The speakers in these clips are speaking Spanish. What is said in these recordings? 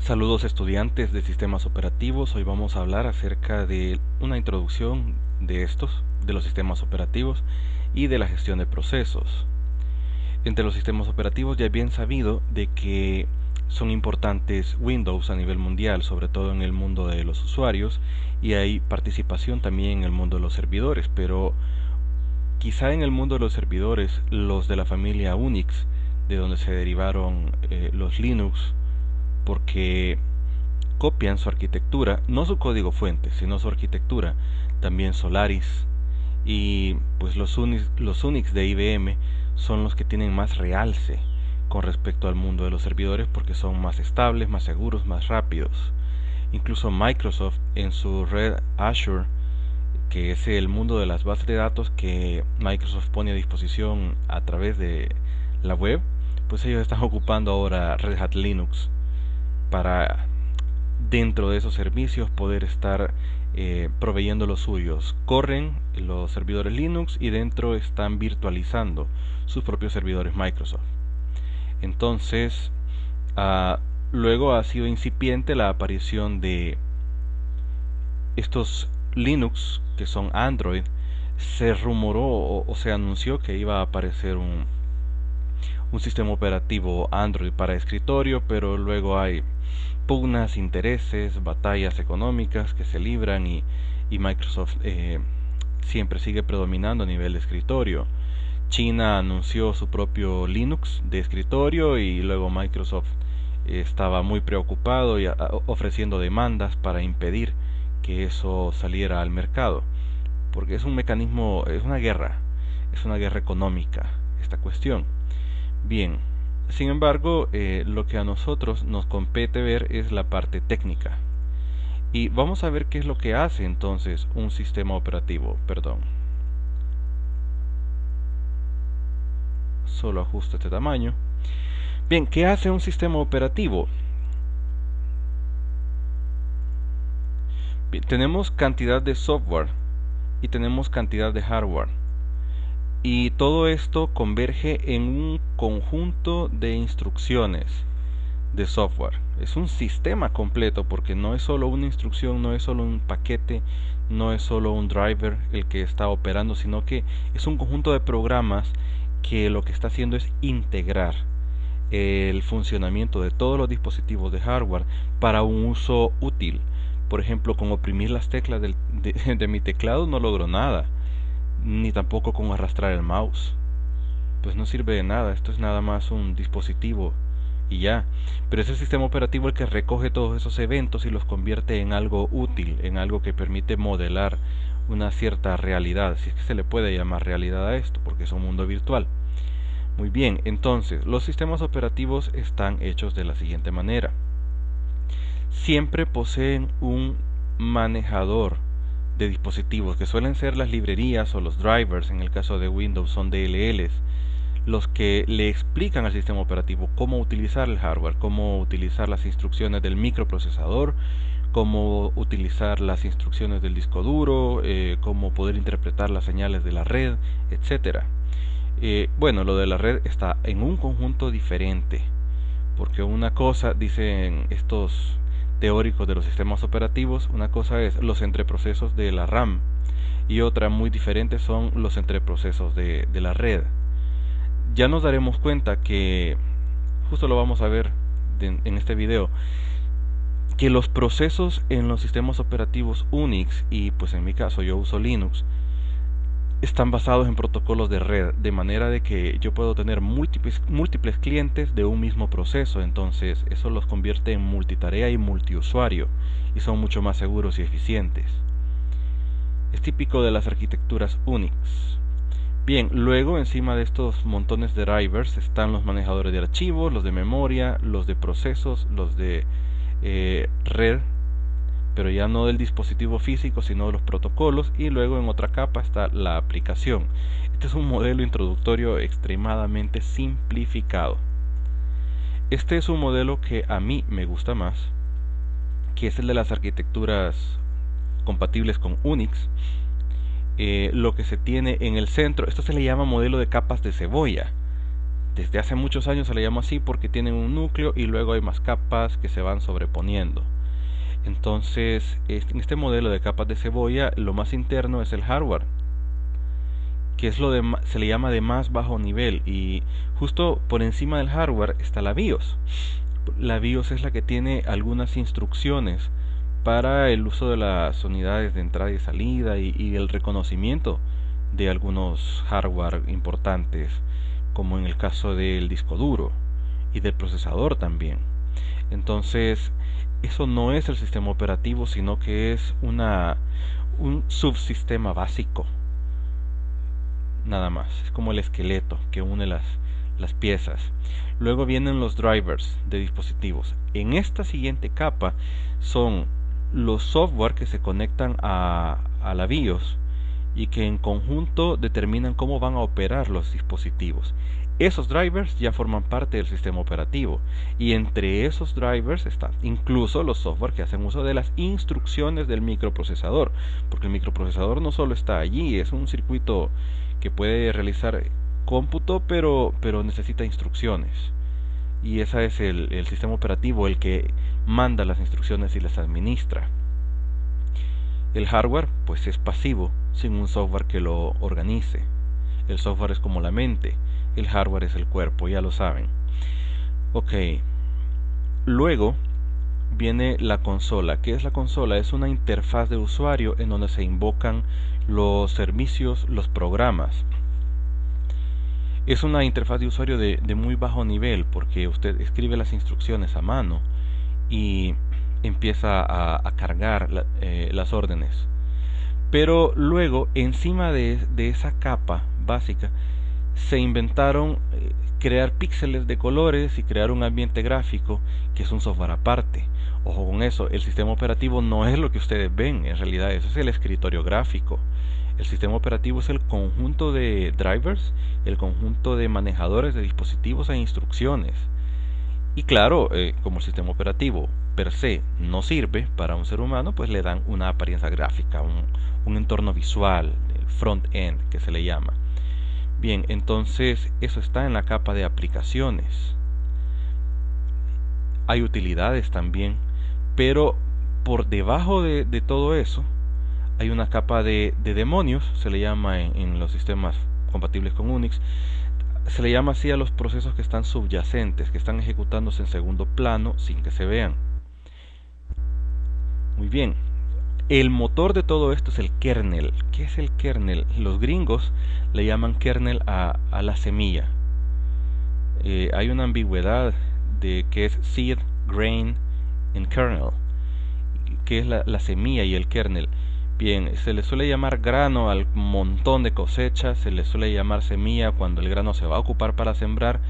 Saludos estudiantes de sistemas operativos. Hoy vamos a hablar acerca de una introducción de los sistemas operativos y de la gestión de procesos. Entre los sistemas operativos ya es bien sabido de que son importantes Windows a nivel mundial, sobre todo en el mundo de los usuarios, y hay participación también en el mundo de los servidores, pero quizá en el mundo de los servidores, los de la familia Unix, de donde se derivaron los Linux, porque copian su arquitectura, no su código fuente, sino su arquitectura, también Solaris, y pues los Unix de IBM son los que tienen más realce con respecto al mundo de los servidores porque son más estables, más seguros, más rápidos. Incluso Microsoft en su red Azure, que es el mundo de las bases de datos que Microsoft pone a disposición a través de la web, pues ellos están ocupando ahora Red Hat Linux para dentro de esos servicios poder estar proveyendo los suyos. Corren los servidores Linux y dentro están virtualizando sus propios servidores Microsoft. Entonces, luego ha sido incipiente la aparición de estos Linux que son Android. Se rumoró o se anunció que iba a aparecer un sistema operativo Android para escritorio, pero luego hay pugnas, intereses, batallas económicas que se libran y Microsoft siempre sigue predominando a nivel de escritorio. China anunció su propio Linux de escritorio y luego Microsoft estaba muy preocupado y ofreciendo demandas para impedir que eso saliera al mercado, porque es un mecanismo, es una guerra económica esta cuestión. Bien, sin embargo, lo que a nosotros nos compete ver es la parte técnica. Y vamos a ver qué es lo que hace entonces un sistema operativo. Solo ajusto este tamaño. Bien, ¿qué hace un sistema operativo? Bien, tenemos cantidad de software y tenemos cantidad de hardware. Y todo esto converge en un conjunto de instrucciones de software. Es un sistema completo porque no es solo una instrucción, no es solo un paquete, no es solo un driver el que está operando, sino que es un conjunto de programas que lo que está haciendo es integrar el funcionamiento de todos los dispositivos de hardware para un uso útil. Por ejemplo, con oprimir las teclas de mi teclado no logro nada, ni tampoco con arrastrar el mouse. Pues no sirve de nada, esto es nada más un dispositivo y ya. Pero es el sistema operativo el que recoge todos esos eventos y los convierte en algo útil, en algo que permite modelar una cierta realidad, si es que se le puede llamar realidad a esto, porque es un mundo virtual. Muy bien, entonces, los sistemas operativos están hechos de la siguiente manera. Siempre poseen un manejador de dispositivos, que suelen ser las librerías o los drivers. En el caso de Windows son DLLs, los que le explican al sistema operativo cómo utilizar el hardware, cómo utilizar las instrucciones del microprocesador, cómo utilizar las instrucciones del disco duro, cómo poder interpretar las señales de la red, etcétera. Bueno, lo de la red está en un conjunto diferente, porque una cosa, dicen estos teóricos de los sistemas operativos, una cosa es los entreprocesos de la RAM y otra muy diferente son los entreprocesos de la red. Ya nos daremos cuenta que, justo lo vamos a ver en este video, que los procesos en los sistemas operativos Unix, y pues en mi caso yo uso Linux, están basados en protocolos de red, de manera de que yo puedo tener múltiples clientes de un mismo proceso. Entonces eso los convierte en multitarea y multiusuario y son mucho más seguros y eficientes. Es típico de las arquitecturas Unix. Bien, luego encima de estos montones de drivers están los manejadores de archivos, los de memoria, los de procesos, los de red, pero ya no del dispositivo físico, sino de los protocolos, y luego en otra capa está la aplicación. Este es un modelo introductorio extremadamente simplificado. Este es un modelo que a mí me gusta más, que es el de las arquitecturas compatibles con Unix. Lo que se tiene en el centro, esto se le llama modelo de capas de cebolla, Desde hace muchos años se le llama así porque tienen un núcleo y luego hay más capas que se van sobreponiendo. Entonces, en este modelo de capas de cebolla, lo más interno es el hardware, que es se le llama de más bajo nivel, y justo por encima del hardware está la BIOS. La BIOS es la que tiene algunas instrucciones para el uso de las unidades de entrada y salida y el reconocimiento de algunos hardware importantes, como en el caso del disco duro y del procesador también. Entonces, eso no es el sistema operativo, sino que es un subsistema básico, nada más. Es como el esqueleto que une las piezas. Luego vienen los drivers de dispositivos. En esta siguiente capa son los software que se conectan a la BIOS y que en conjunto determinan cómo van a operar los dispositivos. Esos drivers ya forman parte del sistema operativo, y entre esos drivers están incluso los software que hacen uso de las instrucciones del microprocesador, porque el microprocesador no solo está allí, es un circuito que puede realizar cómputo, pero necesita instrucciones, y ese es el sistema operativo, el que manda las instrucciones y las administra. El hardware pues es pasivo, sin un software que lo organice. El software es como la mente, el hardware es el cuerpo, ya lo saben. Ok, luego viene la consola. ¿Qué es la consola? Es una interfaz de usuario en donde se invocan los servicios, los programas. Es una interfaz de usuario de muy bajo nivel, porque usted escribe las instrucciones a mano y empieza a cargar las órdenes. Pero luego, encima de esa capa básica, se inventaron crear píxeles de colores y crear un ambiente gráfico, que es un software aparte. Ojo con eso, el sistema operativo no es lo que ustedes ven, en realidad eso es el escritorio gráfico. El sistema operativo es el conjunto de drivers, el conjunto de manejadores de dispositivos e instrucciones. Y claro, como el sistema operativo per se no sirve para un ser humano, pues le dan una apariencia gráfica, un entorno visual, el front-end que se le llama. Bien, entonces eso está en la capa de aplicaciones. Hay utilidades también, pero por debajo de todo eso hay una capa de demonios, se le llama en los sistemas compatibles con Unix. Se le llama así a los procesos que están subyacentes, que están ejecutándose en segundo plano sin que se vean. Muy bien, el motor de todo esto es el kernel. ¿Qué es el kernel? Los gringos le llaman kernel a la semilla. Hay una ambigüedad de qué es seed, grain and kernel, que es la semilla y el kernel. Bien, se le suele llamar grano al montón de cosechas, se le suele llamar semilla cuando el grano se va a ocupar para sembrar,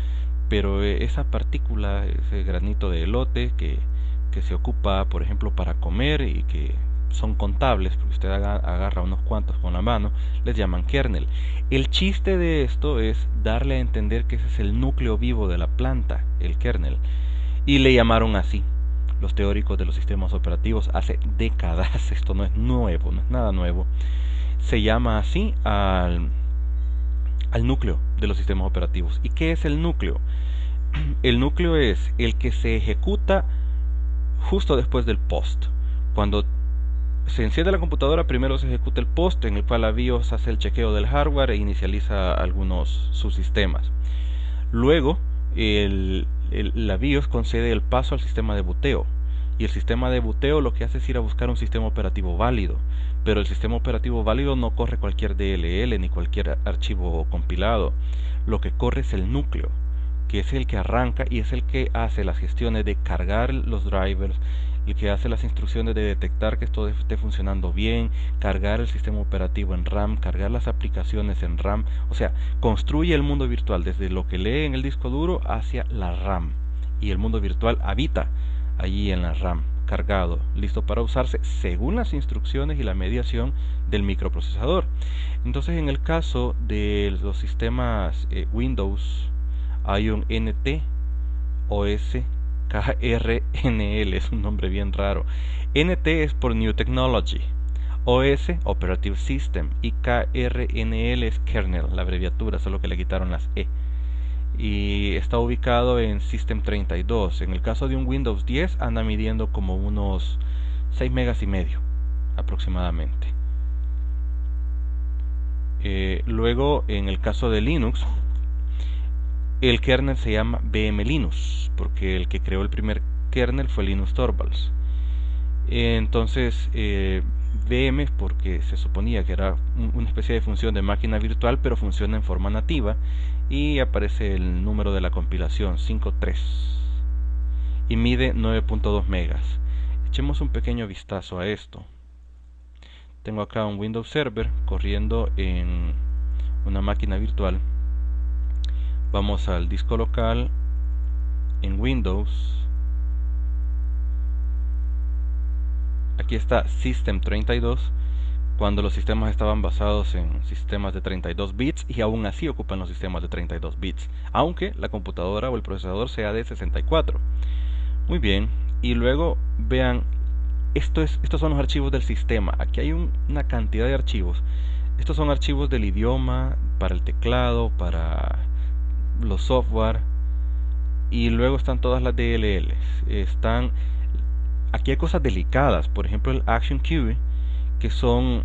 pero esa partícula, ese granito de elote que se ocupa, por ejemplo, para comer y que son contables, porque usted agarra unos cuantos con la mano, les llaman kernel. El chiste de esto es darle a entender que ese es el núcleo vivo de la planta, el kernel, y le llamaron así los teóricos de los sistemas operativos hace décadas. Esto no es nuevo, no es nada nuevo. Se llama así al núcleo de los sistemas operativos. ¿Y qué es el núcleo? El núcleo es el que se ejecuta justo después del post. Cuando se enciende la computadora, primero se ejecuta el post, en el cual la BIOS hace el chequeo del hardware e inicializa algunos subsistemas. Luego la BIOS concede el paso al sistema de boteo, y el sistema de boteo lo que hace es ir a buscar un sistema operativo válido, pero el sistema operativo válido no corre cualquier DLL ni cualquier archivo compilado. Lo que corre es el núcleo, que es el que arranca y es el que hace las gestiones de cargar los drivers, el que hace las instrucciones de detectar que esto esté funcionando bien, cargar el sistema operativo en RAM, cargar las aplicaciones en RAM, o sea, construye el mundo virtual desde lo que lee en el disco duro hacia la RAM, y el mundo virtual habita allí en la RAM, cargado, listo para usarse según las instrucciones y la mediación del microprocesador. Entonces, en el caso de los sistemas Windows, hay un NT OS KRNL, es un nombre bien raro. NT es por New Technology, OS Operative System y KRNL es kernel, la abreviatura, solo que le quitaron las E. y está ubicado en System 32. En el caso de un Windows 10 anda midiendo como unos 6 megas y medio aproximadamente. Luego, en el caso de Linux, el kernel se llama VM Linux, porque el que creó el primer kernel fue Linus Torvalds. Entonces, VM porque se suponía que era una especie de función de máquina virtual, pero funciona en forma nativa, y aparece el número de la compilación 5.3 y mide 9.2 megas. Echemos un pequeño vistazo a esto. Tengo acá un Windows Server corriendo en una máquina virtual. Vamos al disco local en Windows. Aquí está System 32, cuando los sistemas estaban basados en sistemas de 32 bits, y aún así ocupan los sistemas de 32 bits, aunque la computadora o el procesador sea de 64. Muy bien, y luego vean, estos son los archivos del sistema. Aquí hay una cantidad de archivos. Estos son archivos del idioma, para el teclado, para los software, y luego están todas las DLLs. Aquí hay cosas delicadas, por ejemplo el Action Queue, que son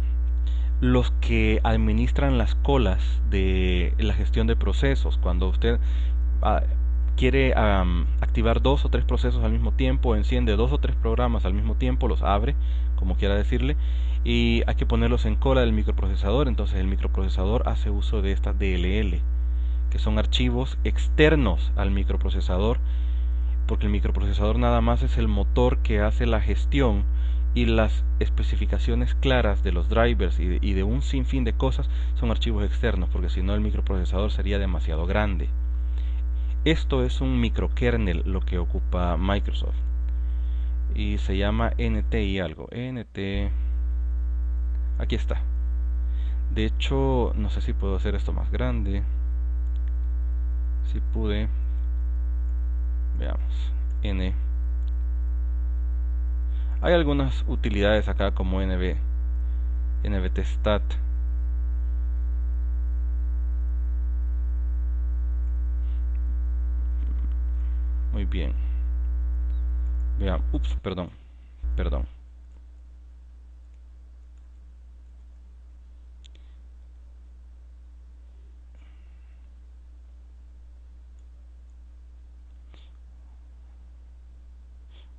los que administran las colas de la gestión de procesos. Cuando usted quiere activar 2 o 3 procesos al mismo tiempo, enciende 2 o 3 programas al mismo tiempo, los abre, como quiera decirle, y hay que ponerlos en cola del microprocesador. Entonces el microprocesador hace uso de estas DLL, que son archivos externos al microprocesador, porque el microprocesador nada más es el motor que hace la gestión, y las especificaciones claras de los drivers y de un sinfín de cosas son archivos externos, porque si no el microprocesador sería demasiado grande. Esto es un microkernel lo que ocupa Microsoft, y se llama NT y algo. NT, aquí está. De hecho, no sé si puedo hacer esto más grande. Si pude, veamos. N. Hay algunas utilidades acá como nvtstat. Muy bien. Vean, perdón.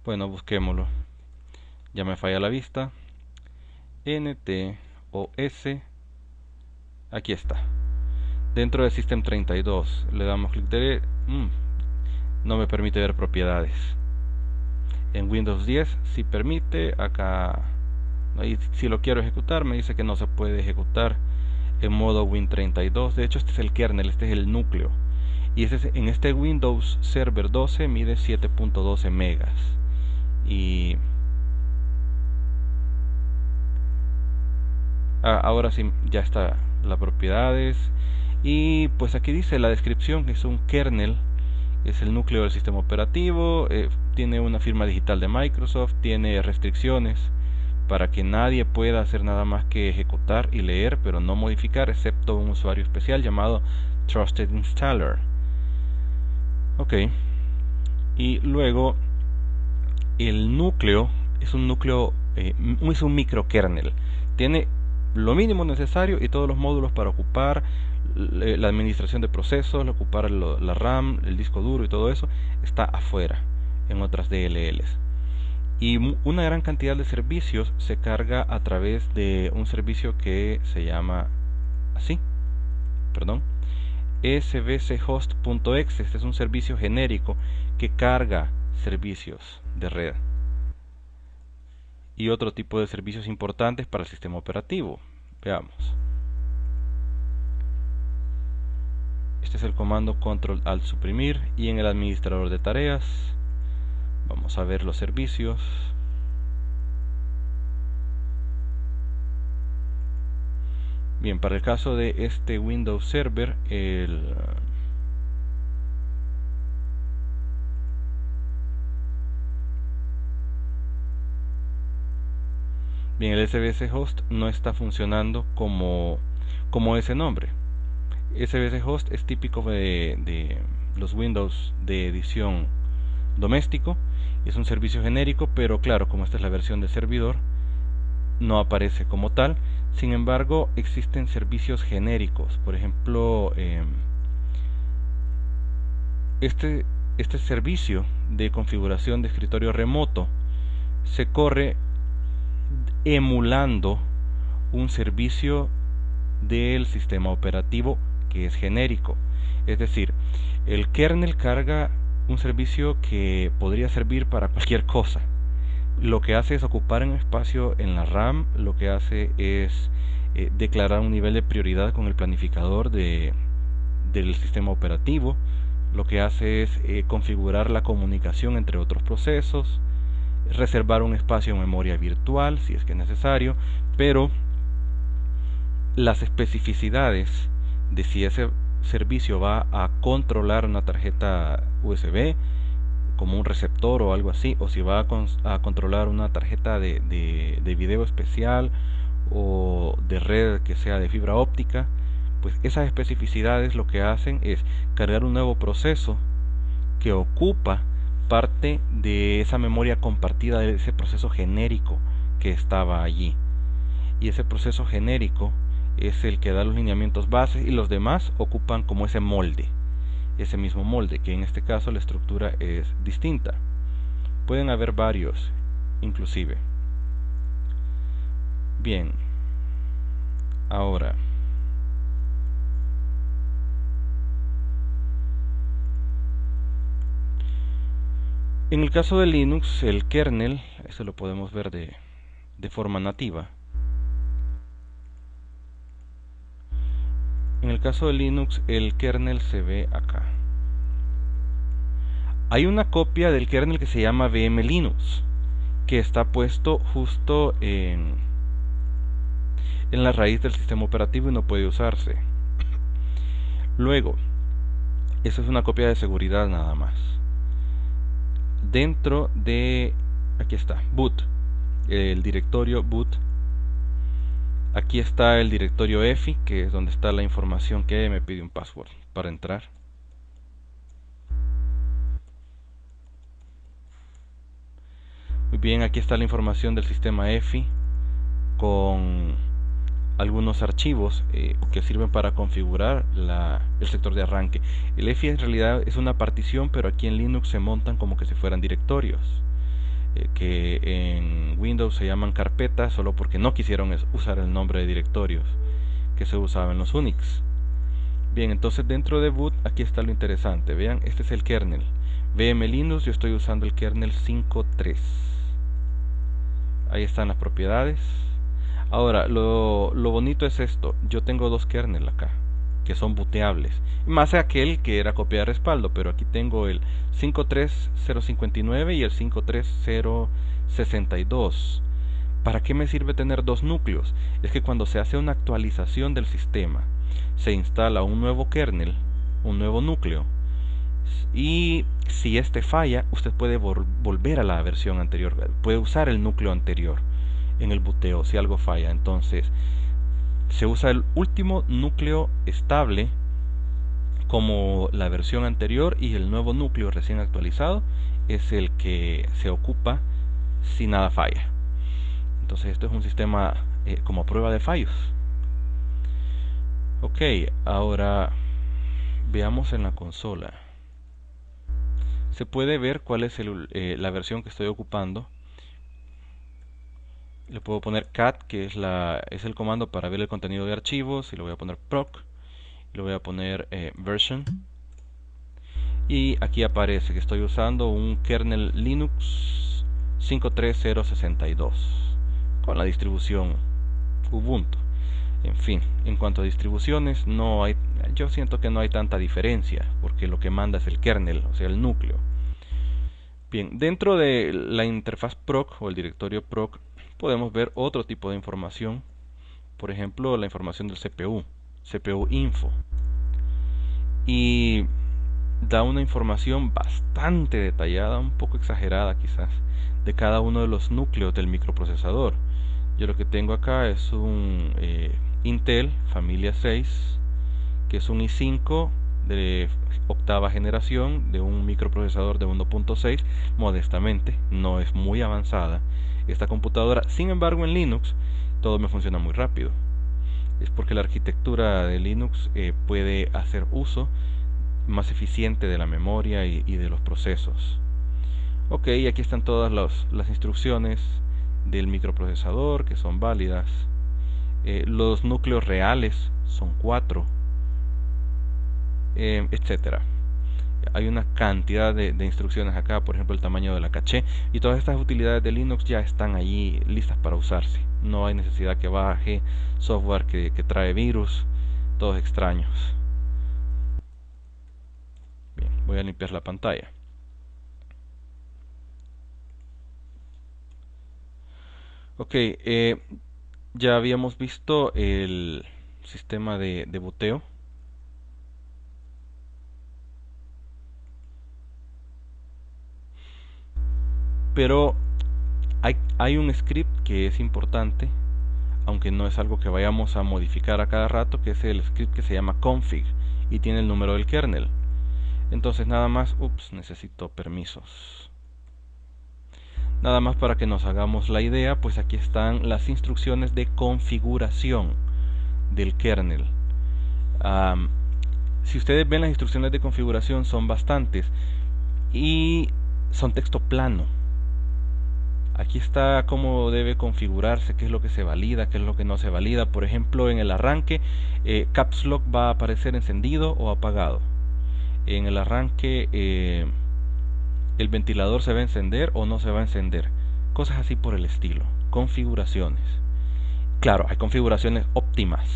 Bueno, busquémoslo. Ya me falla la vista. NTOS. Aquí está. Dentro de System 32. Le damos clic derecho. No me permite ver propiedades. En Windows 10 sí permite. Acá, si lo quiero ejecutar, me dice que no se puede ejecutar en modo Win32. De hecho, este es el kernel, este es el núcleo. Y en este Windows Server 12 mide 7.12 megas. Y ahora sí ya está las propiedades. Y pues aquí dice la descripción, que es un kernel, es el núcleo del sistema operativo, tiene una firma digital de Microsoft, tiene restricciones para que nadie pueda hacer nada más que ejecutar y leer, pero no modificar, excepto un usuario especial llamado Trusted Installer. Ok, y luego el núcleo es un núcleo, es un microkernel, tiene lo mínimo necesario y todos los módulos para ocupar la administración de procesos, ocupar la RAM, el disco duro y todo eso está afuera en otras DLLs. Y una gran cantidad de servicios se carga a través de un servicio que se llama svchost.exe. Este es un servicio genérico que carga servicios de red y otro tipo de servicios importantes para el sistema operativo. Veamos. Este es el comando Control Alt suprimir, y en el administrador de tareas vamos a ver los servicios. Bien, para el caso de este Windows Server, bien, el SVC host no está funcionando como ese nombre. SVC host es típico de los Windows de edición doméstico. Es un servicio genérico, pero claro, como esta es la versión de servidor, no aparece como tal. Sin embargo, existen servicios genéricos. Por ejemplo, este servicio de configuración de escritorio remoto se corre emulando un servicio del sistema operativo que es genérico. Es decir, el kernel carga un servicio que podría servir para cualquier cosa. Lo que hace es ocupar un espacio en la RAM, lo que hace es declarar un nivel de prioridad con el planificador del sistema operativo, lo que hace es configurar la comunicación entre otros procesos, reservar un espacio en memoria virtual si es que es necesario, pero las especificidades de si ese servicio va a controlar una tarjeta USB como un receptor o algo así, o si va a controlar una tarjeta de video especial o de red que sea de fibra óptica, pues esas especificidades lo que hacen es cargar un nuevo proceso que ocupa parte de esa memoria compartida de ese proceso genérico que estaba allí. Y ese proceso genérico es el que da los lineamientos bases y los demás ocupan como ese molde, ese mismo molde, que en este caso la estructura es distinta. Pueden haber varios, inclusive. Bien, ahora en el caso de Linux, el kernel, eso lo podemos ver de forma nativa. En el caso de Linux, el kernel se ve acá. Hay una copia del kernel que se llama VM Linux, que está puesto justo en la raíz del sistema operativo y no puede usarse. Luego, eso es una copia de seguridad nada más. Dentro de, aquí está, boot, el directorio boot. Aquí está el directorio EFI, que es donde está la información que me pide un password para entrar. Muy bien, aquí está la información del sistema EFI con algunos archivos que sirven para configurar el sector de arranque. El EFI en realidad es una partición, pero aquí en Linux se montan como que si fueran directorios, que en Windows se llaman carpetas solo porque no quisieron usar el nombre de directorios que se usaba en los Unix. Bien, entonces dentro de boot aquí está lo interesante. Vean, este es el kernel VM Linux. Yo estoy usando el kernel 5.3. ahí están las propiedades. Ahora, lo bonito es esto. Yo tengo dos kernels acá que son booteables, más aquel que era copia de respaldo, pero aquí tengo el 53059 y el 53062. ¿Para qué me sirve tener dos núcleos? Es que cuando se hace una actualización del sistema, se instala un nuevo kernel, un nuevo núcleo, y si este falla, usted puede volver a la versión anterior, puede usar el núcleo anterior en el booteo si algo falla. Entonces se usa el último núcleo estable como la versión anterior, y el nuevo núcleo recién actualizado es el que se ocupa si nada falla. Entonces esto es un sistema como prueba de fallos. Ok, ahora veamos en la consola. Se puede ver cuál es la versión que estoy ocupando. Le puedo poner cat, que es el comando para ver el contenido de archivos, y le voy a poner proc, y le voy a poner version, y aquí aparece que estoy usando un kernel Linux 53062 con la distribución Ubuntu. En fin, en cuanto a distribuciones, yo siento que no hay tanta diferencia, porque lo que manda es el kernel, o sea, el núcleo. Bien, dentro de la interfaz proc o el directorio proc podemos ver otro tipo de información. Por ejemplo, la información del CPU info, y da una información bastante detallada, un poco exagerada quizás, de cada uno de los núcleos del microprocesador. Yo lo que tengo acá es un Intel familia 6, que es un i5 de octava generación de un microprocesador de 1.6, modestamente, no es muy avanzada esta computadora. Sin embargo, en Linux todo me funciona muy rápido. Es porque la arquitectura de Linux puede hacer uso más eficiente de la memoria y de los procesos. Ok, aquí están todas las instrucciones del microprocesador que son válidas. Los núcleos reales son 4, etcétera. Hay una cantidad de instrucciones acá, por ejemplo el tamaño de la caché, y todas estas utilidades de Linux ya están allí listas para usarse. No hay necesidad que baje software que trae virus, todos extraños. Bien, voy a limpiar la pantalla. Ok, ya habíamos visto el sistema de boteo. Pero hay un script que es importante, aunque no es algo que vayamos a modificar a cada rato, que es el script que se llama config y tiene el número del kernel. Entonces nada más, necesito permisos. Nada más para que nos hagamos la idea, pues aquí están las instrucciones de configuración del kernel. Si ustedes ven, las instrucciones de configuración son bastantes y son texto plano. Aquí está cómo debe configurarse, qué es lo que se valida, qué es lo que no se valida. Por ejemplo, en el arranque, Caps Lock va a aparecer encendido o apagado. En el arranque, el ventilador se va a encender o no se va a encender. Cosas así por el estilo. Configuraciones. Claro, hay configuraciones óptimas.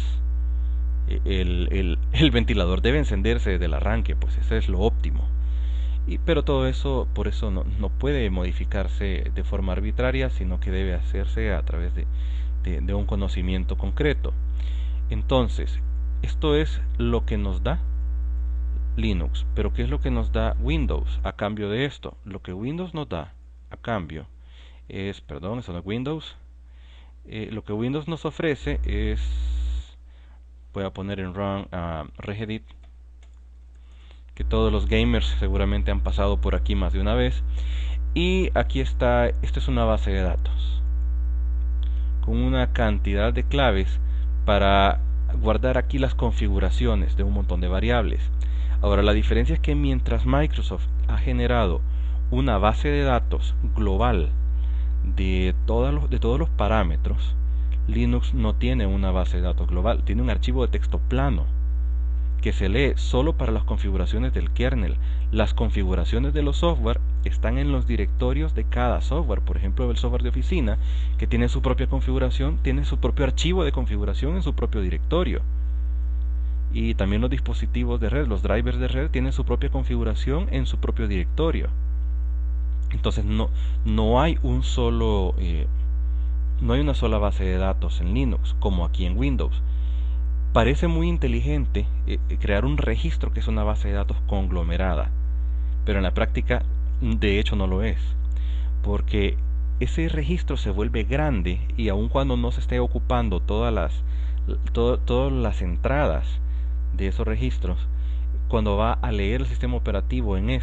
El ventilador debe encenderse desde el arranque, pues ese es lo óptimo. Pero todo eso, por eso no puede modificarse de forma arbitraria, sino que debe hacerse a través de un conocimiento concreto. Entonces, esto es lo que nos da Linux. Pero ¿qué es lo que nos da Windows a cambio de esto? Lo que Windows nos da a cambio es, perdón, eso no es Windows. Lo que Windows nos ofrece es, voy a poner en run regedit, que todos los gamers seguramente han pasado por aquí más de una vez. Y aquí está, esta es una base de datos con una cantidad de claves para guardar aquí las configuraciones de un montón de variables. Ahora, la diferencia es que mientras Microsoft ha generado una base de datos global de todos los parámetros, Linux no tiene una base de datos global, tiene un archivo de texto plano que se lee solo para las configuraciones del kernel. Las configuraciones de los software están en los directorios de cada software. Por ejemplo, el software de oficina, que tiene su propia configuración, tiene su propio archivo de configuración en su propio directorio. Y también los dispositivos de red, los drivers de red, tienen su propia configuración en su propio directorio. Entonces no hay una sola base de datos en Linux, como aquí en Windows. Parece muy inteligente crear un registro que es una base de datos conglomerada, pero en la práctica de hecho no lo es, porque ese registro se vuelve grande y aun cuando no se esté ocupando todas las entradas de esos registros, cuando va a leer el sistema operativo en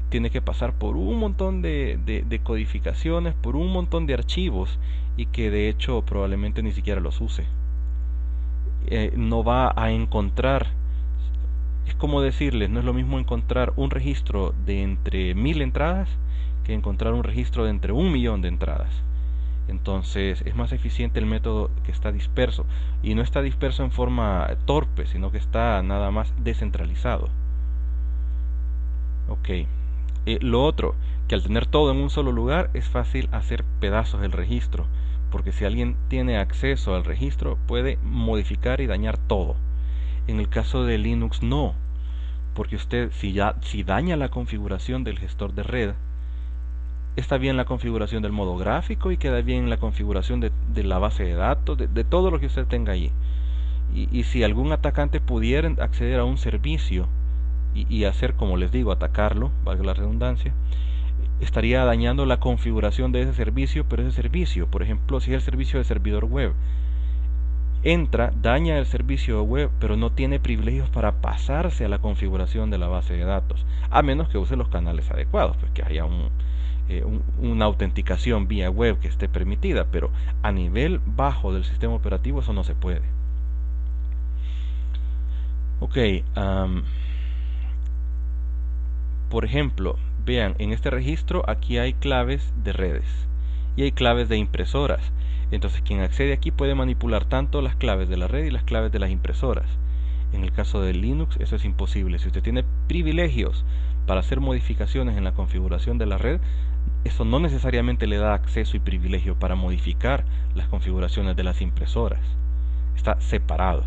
tiene que pasar por un montón de codificaciones, por un montón de archivos, y que de hecho probablemente ni siquiera los use. No va a encontrar, es como decirles, no es lo mismo encontrar un registro de entre 1000 entradas que encontrar un registro de entre 1.000.000 de entradas. Entonces es más eficiente el método que está disperso, y no está disperso en forma torpe, sino que está nada más descentralizado. Ok, lo otro, que al tener todo en un solo lugar es fácil hacer pedazos del registro, porque si alguien tiene acceso al registro puede modificar y dañar todo. En el caso de Linux no, porque usted si daña la configuración del gestor de red, está bien la configuración del modo gráfico y queda bien la configuración de la base de datos, de todo lo que usted tenga allí. Y si algún atacante pudiera acceder a un servicio y hacer, como les digo, atacarlo, valga la redundancia, estaría dañando la configuración de ese servicio. Pero ese servicio, por ejemplo, si es el servicio de servidor web, entra, daña el servicio web, pero no tiene privilegios para pasarse a la configuración de la base de datos, a menos que use los canales adecuados, pues que haya una autenticación vía web que esté permitida, pero a nivel bajo del sistema operativo eso no se puede. Ok, por ejemplo, vean, en este registro aquí hay claves de redes y hay claves de impresoras. Entonces quien accede aquí puede manipular tanto las claves de la red y las claves de las impresoras. En el caso de Linux eso es imposible. Si usted tiene privilegios para hacer modificaciones en la configuración de la red, eso no necesariamente le da acceso y privilegio para modificar las configuraciones de las impresoras. Está separado.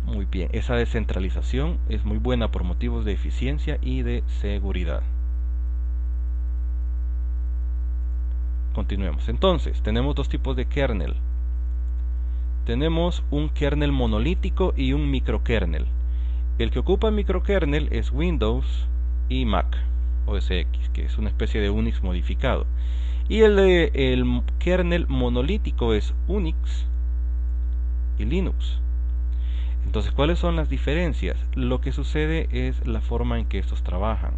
Muy bien, esa descentralización es muy buena por motivos de eficiencia y de seguridad. Continuemos. Entonces, tenemos dos tipos de kernel. Tenemos un kernel monolítico y un microkernel. El que ocupa microkernel es Windows y Mac OS X, que es una especie de Unix modificado. Y el kernel monolítico es Unix y Linux. Entonces, ¿cuáles son las diferencias? Lo que sucede es la forma en que estos trabajan.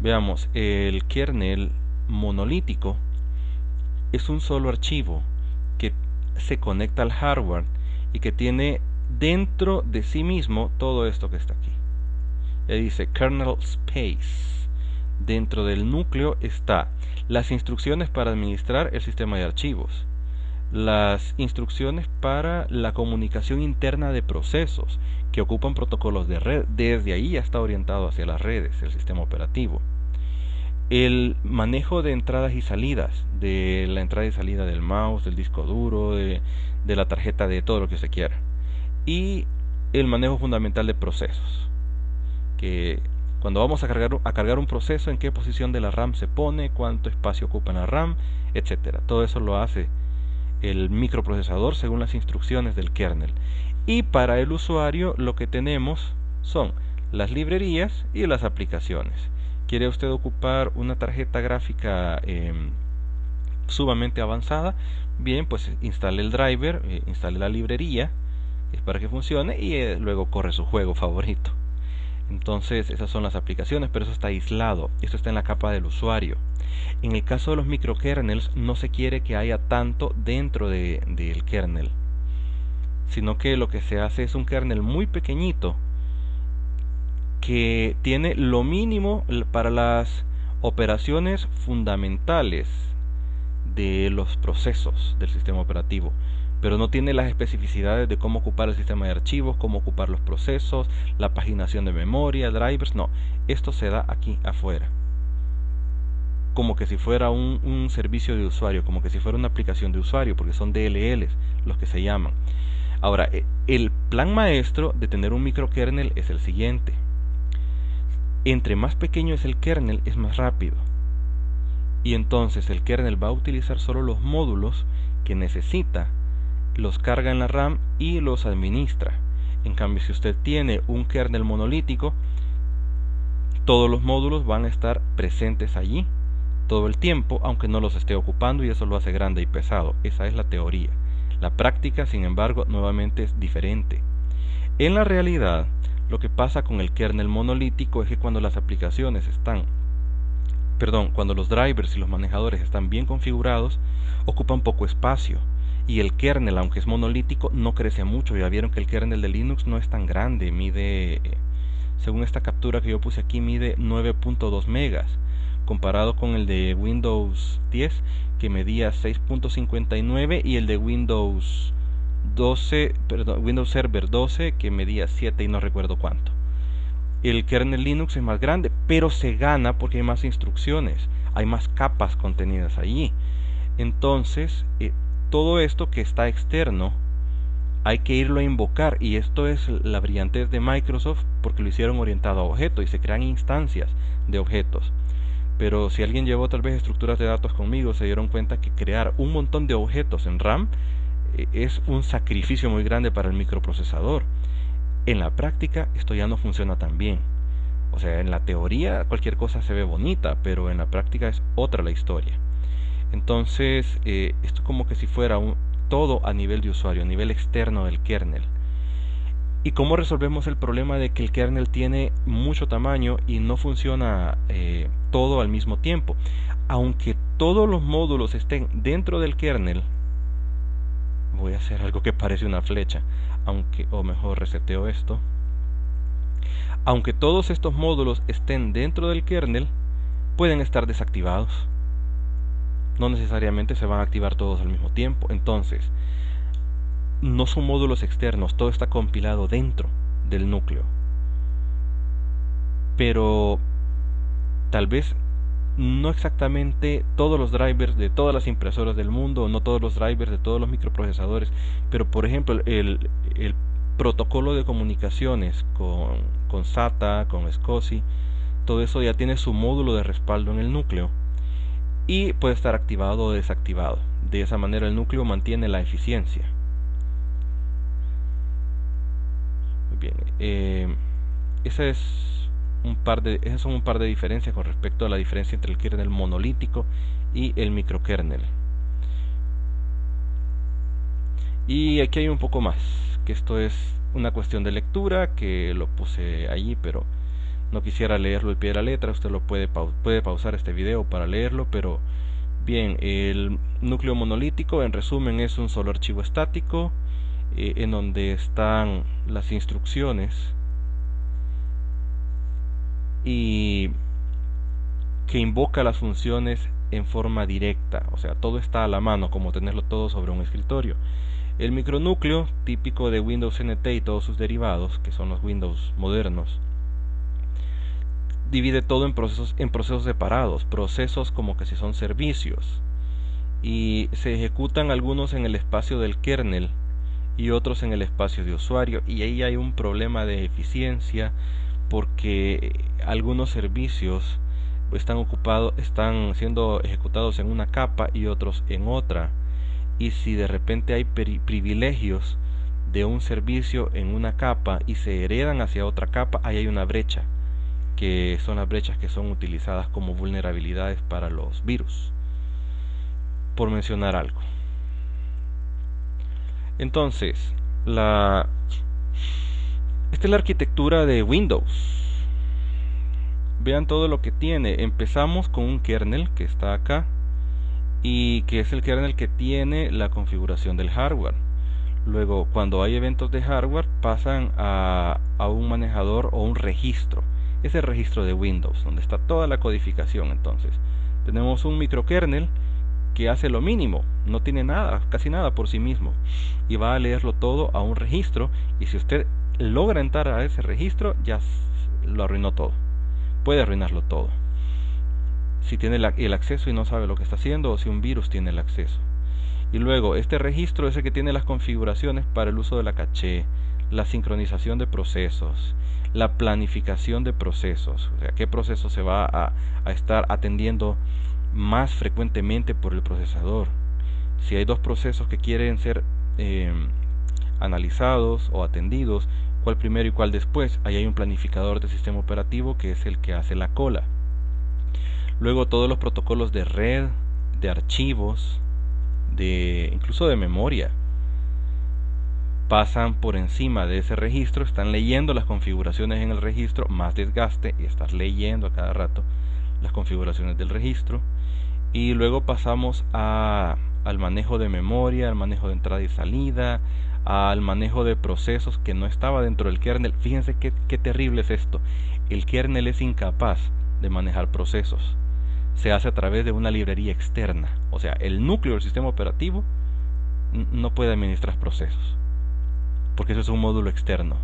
Veamos, el kernel monolítico es un solo archivo que se conecta al hardware y que tiene dentro de sí mismo todo esto que está aquí. Dice kernel space. Dentro del núcleo está las instrucciones para administrar el sistema de archivos, las instrucciones para la comunicación interna de procesos que ocupan protocolos de red. Desde ahí ya está orientado hacia las redes, el sistema operativo. El manejo de entradas y salidas, de la entrada y salida del mouse, del disco duro, de la tarjeta, de todo lo que se quiera. Y el manejo fundamental de procesos, que cuando vamos a cargar un proceso, en qué posición de la RAM se pone, cuánto espacio ocupa en la RAM, etcétera. Todo eso lo hace el microprocesador según las instrucciones del kernel. Y para el usuario lo que tenemos son las librerías y las aplicaciones. ¿Quiere usted ocupar una tarjeta gráfica sumamente avanzada? Bien, pues instale el driver, instale la librería para que funcione y luego corre su juego favorito. Entonces esas son las aplicaciones, pero eso está aislado, eso está en la capa del usuario. En el caso de los microkernels no se quiere que haya tanto dentro del kernel, sino que lo que se hace es un kernel muy pequeñito que tiene lo mínimo para las operaciones fundamentales de los procesos del sistema operativo, pero no tiene las especificidades de cómo ocupar el sistema de archivos, cómo ocupar los procesos, la paginación de memoria, drivers. No, esto se da aquí afuera, como que si fuera un servicio de usuario, como que si fuera una aplicación de usuario, porque son DLLs los que se llaman. Ahora, el plan maestro de tener un microkernel es el siguiente: entre más pequeño es el kernel, es más rápido, y entonces el kernel va a utilizar solo los módulos que necesita, los carga en la RAM y los administra. En cambio, si usted tiene un kernel monolítico, todos los módulos van a estar presentes allí todo el tiempo, aunque no los esté ocupando, y eso lo hace grande y pesado. Esa es la teoría. La práctica, sin embargo, nuevamente es diferente. En la realidad, lo que pasa con el kernel monolítico es que cuando las aplicaciones cuando los drivers y los manejadores están bien configurados, ocupan poco espacio, y el kernel, aunque es monolítico, no crece mucho. Ya vieron que el kernel de Linux no es tan grande, mide, según esta captura que yo puse aquí, mide 9.2 megas, comparado con el de Windows 10 que medía 6.59 y el de Windows Server 12 que medía 7 y no recuerdo cuánto. El kernel Linux es más grande, pero se gana porque hay más instrucciones, hay más capas contenidas allí. Entonces, todo esto que está externo hay que irlo a invocar, y esto es la brillantez de Microsoft, porque lo hicieron orientado a objetos y se crean instancias de objetos. Pero si alguien llevó tal vez estructuras de datos conmigo, se dieron cuenta que crear un montón de objetos en RAM es un sacrificio muy grande para el microprocesador. En la práctica esto ya no funciona tan bien. O sea, en la teoría cualquier cosa se ve bonita, pero en la práctica es otra la historia. Entonces esto es como que si fuera todo a nivel de usuario, a nivel externo del kernel. ¿Y cómo resolvemos el problema de que el kernel tiene mucho tamaño y no funciona todo al mismo tiempo? Aunque todos los módulos estén dentro del kernel, voy a hacer algo que parece una flecha, o mejor reseteo esto. Aunque todos estos módulos estén dentro del kernel, pueden estar desactivados. No necesariamente se van a activar todos al mismo tiempo. Entonces, no son módulos externos, todo está compilado dentro del núcleo. Pero tal vez no exactamente todos los drivers de todas las impresoras del mundo, no todos los drivers de todos los microprocesadores, pero por ejemplo el protocolo de comunicaciones con SATA, con SCSI, todo eso ya tiene su módulo de respaldo en el núcleo y puede estar activado o desactivado. De esa manera el núcleo mantiene la eficiencia. Muy bien, esas son un par de diferencias con respecto a la diferencia entre el kernel monolítico y el microkernel. Y aquí hay un poco más, que esto es una cuestión de lectura, que lo puse allí, pero no quisiera leerlo al pie de la letra. Usted lo puede pausar este video para leerlo, pero bien, el núcleo monolítico en resumen es un solo archivo estático en donde están las instrucciones y que invoca las funciones en forma directa, o sea, todo está a la mano, como tenerlo todo sobre un escritorio. El micronúcleo, típico de Windows NT y todos sus derivados, que son los Windows modernos, divide todo en procesos separados, procesos como que si son servicios, y se ejecutan algunos en el espacio del kernel y otros en el espacio de usuario, y ahí hay un problema de eficiencia porque algunos servicios están siendo ejecutados en una capa y otros en otra, y si de repente hay privilegios de un servicio en una capa y se heredan hacia otra capa, ahí hay una brecha, que son las brechas que son utilizadas como vulnerabilidades para los virus, por mencionar algo. Entonces, esta es la arquitectura de Windows. Vean todo lo que tiene. Empezamos con un kernel que está acá y que es el kernel que tiene la configuración del hardware. Luego, cuando hay eventos de hardware, pasan a un manejador o un registro. Es el registro de Windows, donde está toda la codificación. Entonces, tenemos un microkernel que hace lo mínimo, no tiene nada, casi nada por sí mismo, y va a leerlo todo a un registro, y si usted logra entrar a ese registro, ya lo arruinó todo. Puede arruinarlo todo si tiene el acceso y no sabe lo que está haciendo, o si un virus tiene el acceso. Y luego este registro es el que tiene las configuraciones para el uso de la caché, la sincronización de procesos, la planificación de procesos, o sea, qué proceso se va a estar atendiendo más frecuentemente por el procesador. Si hay dos procesos que quieren ser analizados o atendidos, cuál primero y cuál después. Ahí hay un planificador de sistema operativo que es el que hace la cola. Luego todos los protocolos de red, de archivos, incluso de memoria, pasan por encima de ese registro, están leyendo las configuraciones en el registro, más desgaste y estar leyendo a cada rato las configuraciones del registro. Y luego pasamos al manejo de memoria, al manejo de entrada y salida, al manejo de procesos que no estaba dentro del kernel. Fíjense qué terrible es esto. El kernel es incapaz de manejar procesos. Se hace a través de una librería externa. O sea, el núcleo del sistema operativo no puede administrar procesos, porque eso es un módulo externo.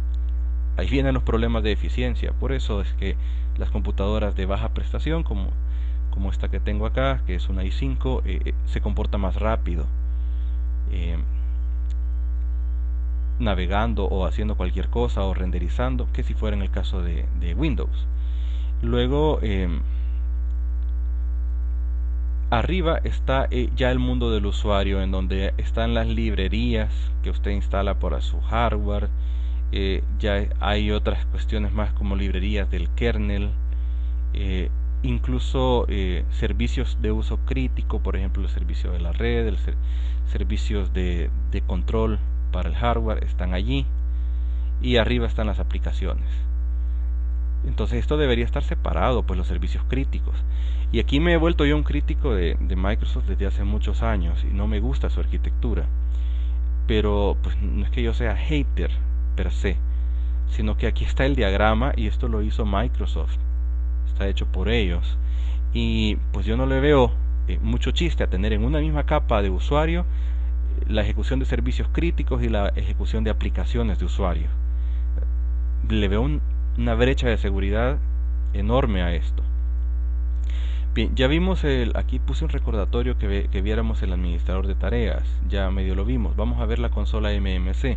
Ahí vienen los problemas de eficiencia. Por eso es que las computadoras de baja prestación, como esta que tengo acá, que es una i5, se comporta más rápido navegando o haciendo cualquier cosa o renderizando que si fuera en el caso de Windows. Luego arriba está ya el mundo del usuario, en donde están las librerías que usted instala para su hardware. Ya hay otras cuestiones más como librerías del kernel, incluso servicios de uso crítico, por ejemplo el servicio de la red, servicios de control para el hardware están allí, y arriba están las aplicaciones. Entonces esto debería estar separado, pues los servicios críticos. Y aquí me he vuelto yo un crítico de Microsoft desde hace muchos años y no me gusta su arquitectura. Pero pues no es que yo sea hater per se, sino que aquí está el diagrama y esto lo hizo Microsoft. Está hecho por ellos. Y pues yo no le veo mucho chiste a tener en una misma capa de usuario la ejecución de servicios críticos y la ejecución de aplicaciones de usuario. Le veo una brecha de seguridad enorme a esto. Bien, ya vimos aquí puse un recordatorio que viéramos el administrador de tareas, ya medio lo vimos. Vamos a ver la consola MMC.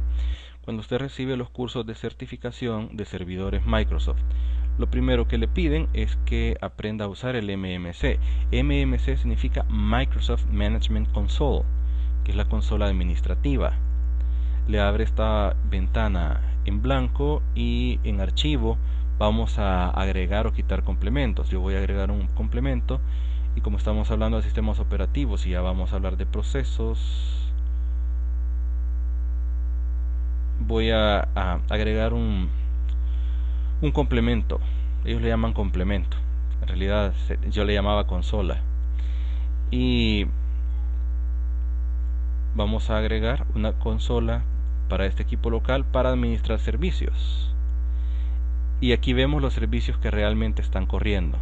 Cuando usted recibe los cursos de certificación de servidores Microsoft, lo primero que le piden es que aprenda a usar el MMC. MMC significa Microsoft Management Console, que es la consola administrativa. Le abre esta ventana en blanco y en archivo vamos a agregar o quitar complementos. Yo voy a agregar un complemento y como estamos hablando de sistemas operativos y ya vamos a hablar de procesos, voy a agregar un complemento. Ellos le llaman complemento, en realidad yo le llamaba consola, y vamos a agregar una consola para este equipo local para administrar servicios. Y aquí vemos los servicios que realmente están corriendo.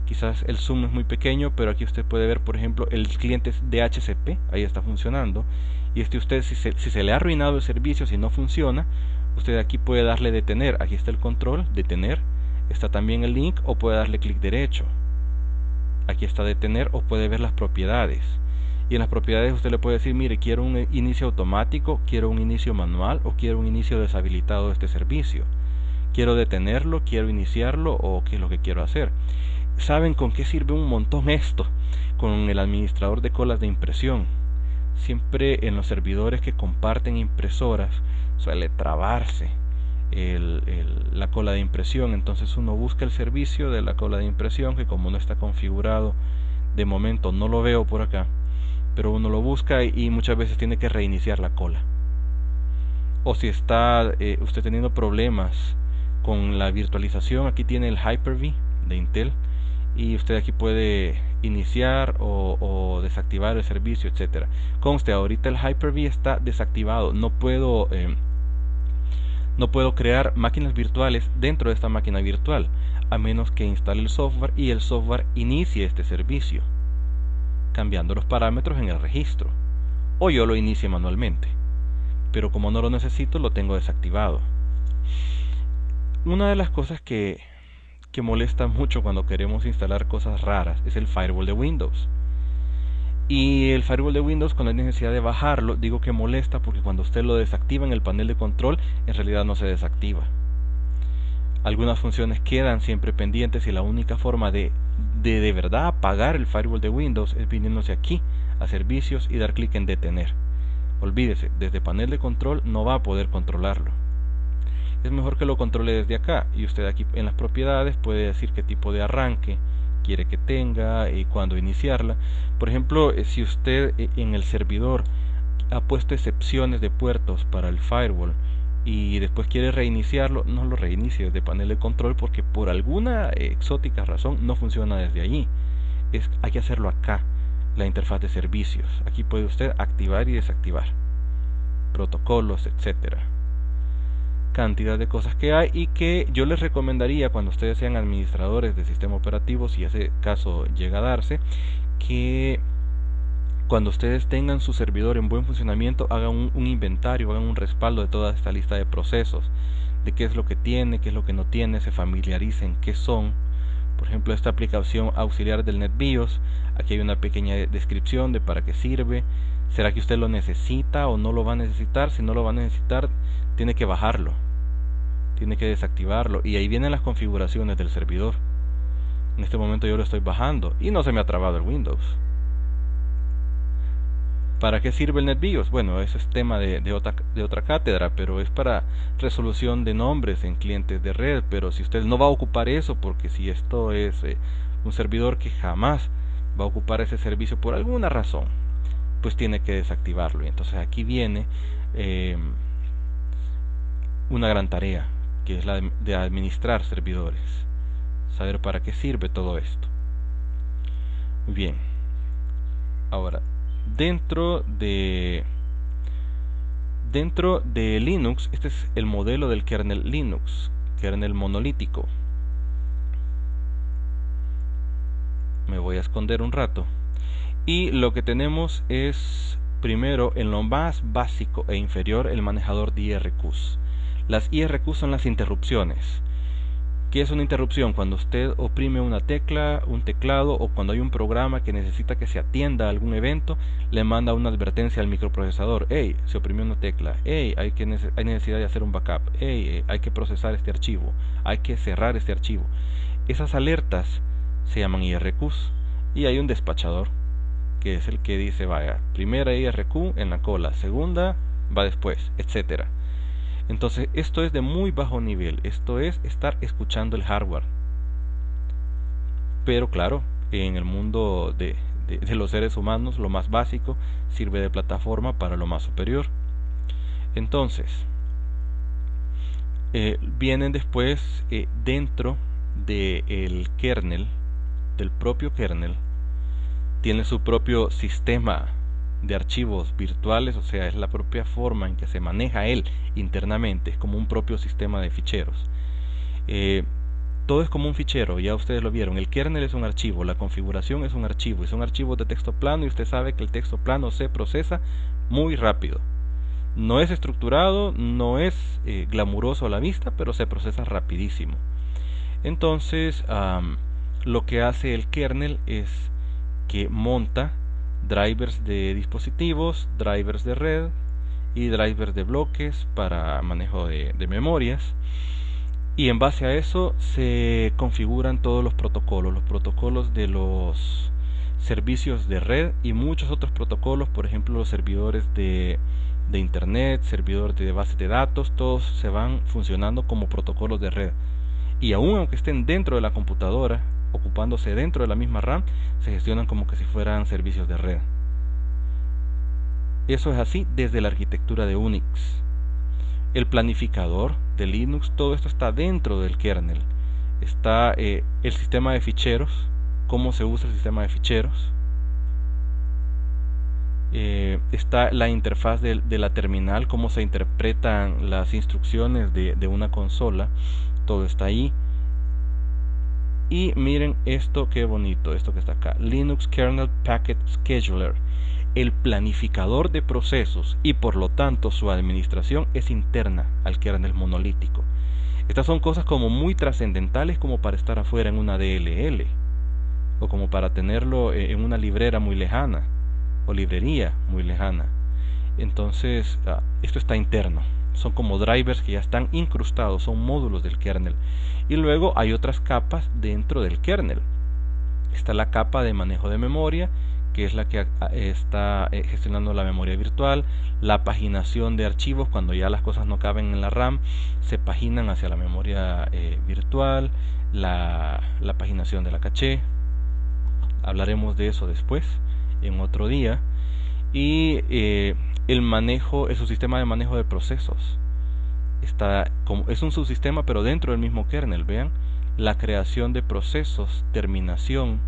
Quizás el zoom es muy pequeño, pero aquí usted puede ver, por ejemplo, el cliente DHCP, ahí está funcionando. Y usted, si se le ha arruinado el servicio, si no funciona, usted aquí puede darle detener. Aquí está el control, detener. Está también el link, o puede darle clic derecho. Aquí está detener, o puede ver las propiedades. Y en las propiedades usted le puede decir, mire, quiero un inicio automático, quiero un inicio manual, o quiero un inicio deshabilitado de este servicio. Quiero detenerlo, quiero iniciarlo, o qué es lo que quiero hacer. ¿Saben con qué sirve un montón esto? Con el administrador de colas de impresión. Siempre en los servidores que comparten impresoras suele trabarse la cola de impresión. Entonces uno busca el servicio de la cola de impresión, que como no está configurado, de momento no lo veo por acá, pero uno lo busca y muchas veces tiene que reiniciar la cola. O si está usted teniendo problemas con la virtualización, aquí tiene el Hyper-V de Intel y usted aquí puede iniciar o desactivar el servicio, etcétera. Conste, ahorita el Hyper-V está desactivado, no puedo crear máquinas virtuales dentro de esta máquina virtual, a menos que instale el software y el software inicie este servicio, cambiando los parámetros en el registro, o yo lo inicie manualmente, pero como no lo necesito, lo tengo desactivado. Una de las cosas que molesta mucho cuando queremos instalar cosas raras es el firewall de Windows. Y el firewall de Windows, cuando hay necesidad de bajarlo, digo que molesta porque cuando usted lo desactiva en el panel de control, en realidad no se desactiva. Algunas funciones quedan siempre pendientes y la única forma de verdad apagar el firewall de Windows es viniéndose aquí a servicios y dar clic en detener. Olvídese, desde panel de control no va a poder controlarlo. Es mejor que lo controle desde acá, y usted aquí en las propiedades puede decir qué tipo de arranque quiere que tenga y cuándo iniciarla. Por ejemplo, si usted en el servidor ha puesto excepciones de puertos para el firewall y después quiere reiniciarlo, no lo reinicie desde panel de control porque por alguna exótica razón no funciona desde allí. Hay que hacerlo acá, la interfaz de servicios. Aquí puede usted activar y desactivar protocolos, etcétera. Cantidad de cosas que hay y que yo les recomendaría cuando ustedes sean administradores de sistema operativo, si ese caso llega a darse, que cuando ustedes tengan su servidor en buen funcionamiento hagan un inventario, hagan un respaldo de toda esta lista de procesos, de qué es lo que tiene, qué es lo que no tiene, se familiaricen qué son. Por ejemplo, esta aplicación auxiliar del NetBIOS, aquí hay una pequeña descripción de para qué sirve. ¿Será que usted lo necesita o no lo va a necesitar? Si no lo va a necesitar, tiene que bajarlo, tiene que desactivarlo, y ahí vienen las configuraciones del servidor. En este momento yo lo estoy bajando y no se me ha trabado el Windows. ¿Para qué sirve el NetBIOS? Bueno, eso es tema de otra cátedra, pero es para resolución de nombres en clientes de red. Pero si usted no va a ocupar eso, porque si esto es un servidor que jamás va a ocupar ese servicio por alguna razón, pues tiene que desactivarlo. Y entonces aquí viene una gran tarea, que es la de administrar servidores, saber para qué sirve todo esto. Muy bien, ahora dentro de Linux, este es el modelo del kernel Linux, kernel monolítico. Me voy a esconder un rato. Y lo que tenemos es, primero, en lo más básico e inferior, el manejador de IRQs. Las IRQs son las interrupciones. ¿Qué es una interrupción? Cuando usted oprime una tecla, un teclado, o cuando hay un programa que necesita que se atienda a algún evento, le manda una advertencia al microprocesador: hey, se oprimió una tecla, hey, hay necesidad de hacer un backup, hey, hay que procesar este archivo, hay que cerrar este archivo. Esas alertas se llaman IRQs, y hay un despachador, que es el que dice, vaya, primera IRQ en la cola, segunda va después, etcétera. Entonces esto es de muy bajo nivel, esto es estar escuchando el hardware. Pero claro, en el mundo de los seres humanos, lo más básico sirve de plataforma para lo más superior. Entonces, vienen después dentro del kernel, del propio kernel, tiene su propio sistema de archivos virtuales, o sea, es la propia forma en que se maneja él internamente, es como un propio sistema de ficheros. Todo es como un fichero, ya ustedes lo vieron, el kernel es un archivo, la configuración es un archivo, y son archivos de texto plano, y usted sabe que el texto plano se procesa muy rápido. No es estructurado, no es glamuroso a la vista, pero se procesa rapidísimo. Entonces, lo que hace el kernel es que monta drivers de dispositivos, drivers de red y drivers de bloques para manejo de memorias, y en base a eso se configuran todos los protocolos de los servicios de red y muchos otros protocolos, por ejemplo los servidores de internet, servidores de bases de datos, todos se van funcionando como protocolos de red, y aun aunque estén dentro de la computadora, ocupándose dentro de la misma RAM, se gestionan como que si fueran servicios de red. Eso es así desde la arquitectura de Unix. El planificador de Linux, todo esto está dentro del kernel. Está el sistema de ficheros, cómo se usa el sistema de ficheros. Está la interfaz de la terminal, cómo se interpretan las instrucciones de una consola. Todo está ahí. Y miren esto, qué bonito, esto que está acá, Linux Kernel Packet Scheduler, el planificador de procesos, y por lo tanto su administración es interna al kernel monolítico. Estas son cosas como muy trascendentales, como para estar afuera en una DLL, o como para tenerlo en una librera muy lejana, o librería muy lejana. Entonces, esto está interno. Son como drivers que ya están incrustados, son módulos del kernel. Y luego hay otras capas dentro del kernel. Está la capa de manejo de memoria, que es la que está gestionando la memoria virtual, la paginación de archivos. Cuando ya las cosas no caben en la RAM, se paginan hacia la memoria virtual, la paginación de la caché. Hablaremos de eso después, en otro día. Y el manejo, es un sistema de manejo de procesos. Es un subsistema, pero dentro del mismo kernel. Vean, la creación de procesos, terminación,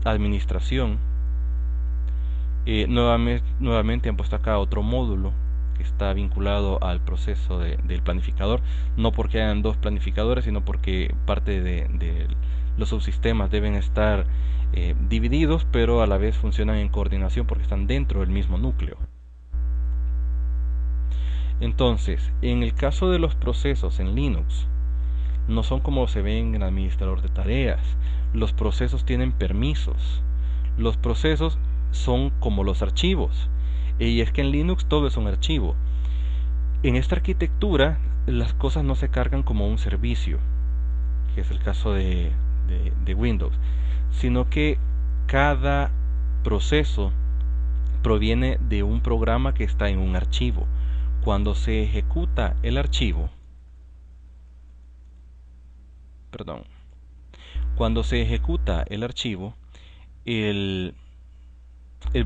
administración. Nuevamente han puesto acá otro módulo que está vinculado al proceso del planificador, no porque hayan dos planificadores, sino porque parte de los subsistemas deben estar divididos, pero a la vez funcionan en coordinación porque están dentro del mismo núcleo. Entonces, en el caso de los procesos en Linux, no son como se ven en el administrador de tareas. Los procesos tienen permisos. Los procesos son como los archivos. Y es que en Linux todo es un archivo. En esta arquitectura, las cosas no se cargan como un servicio, que es el caso de Windows, sino que cada proceso proviene de un programa que está en un archivo. Cuando se ejecuta el archivo, cuando se ejecuta el archivo, el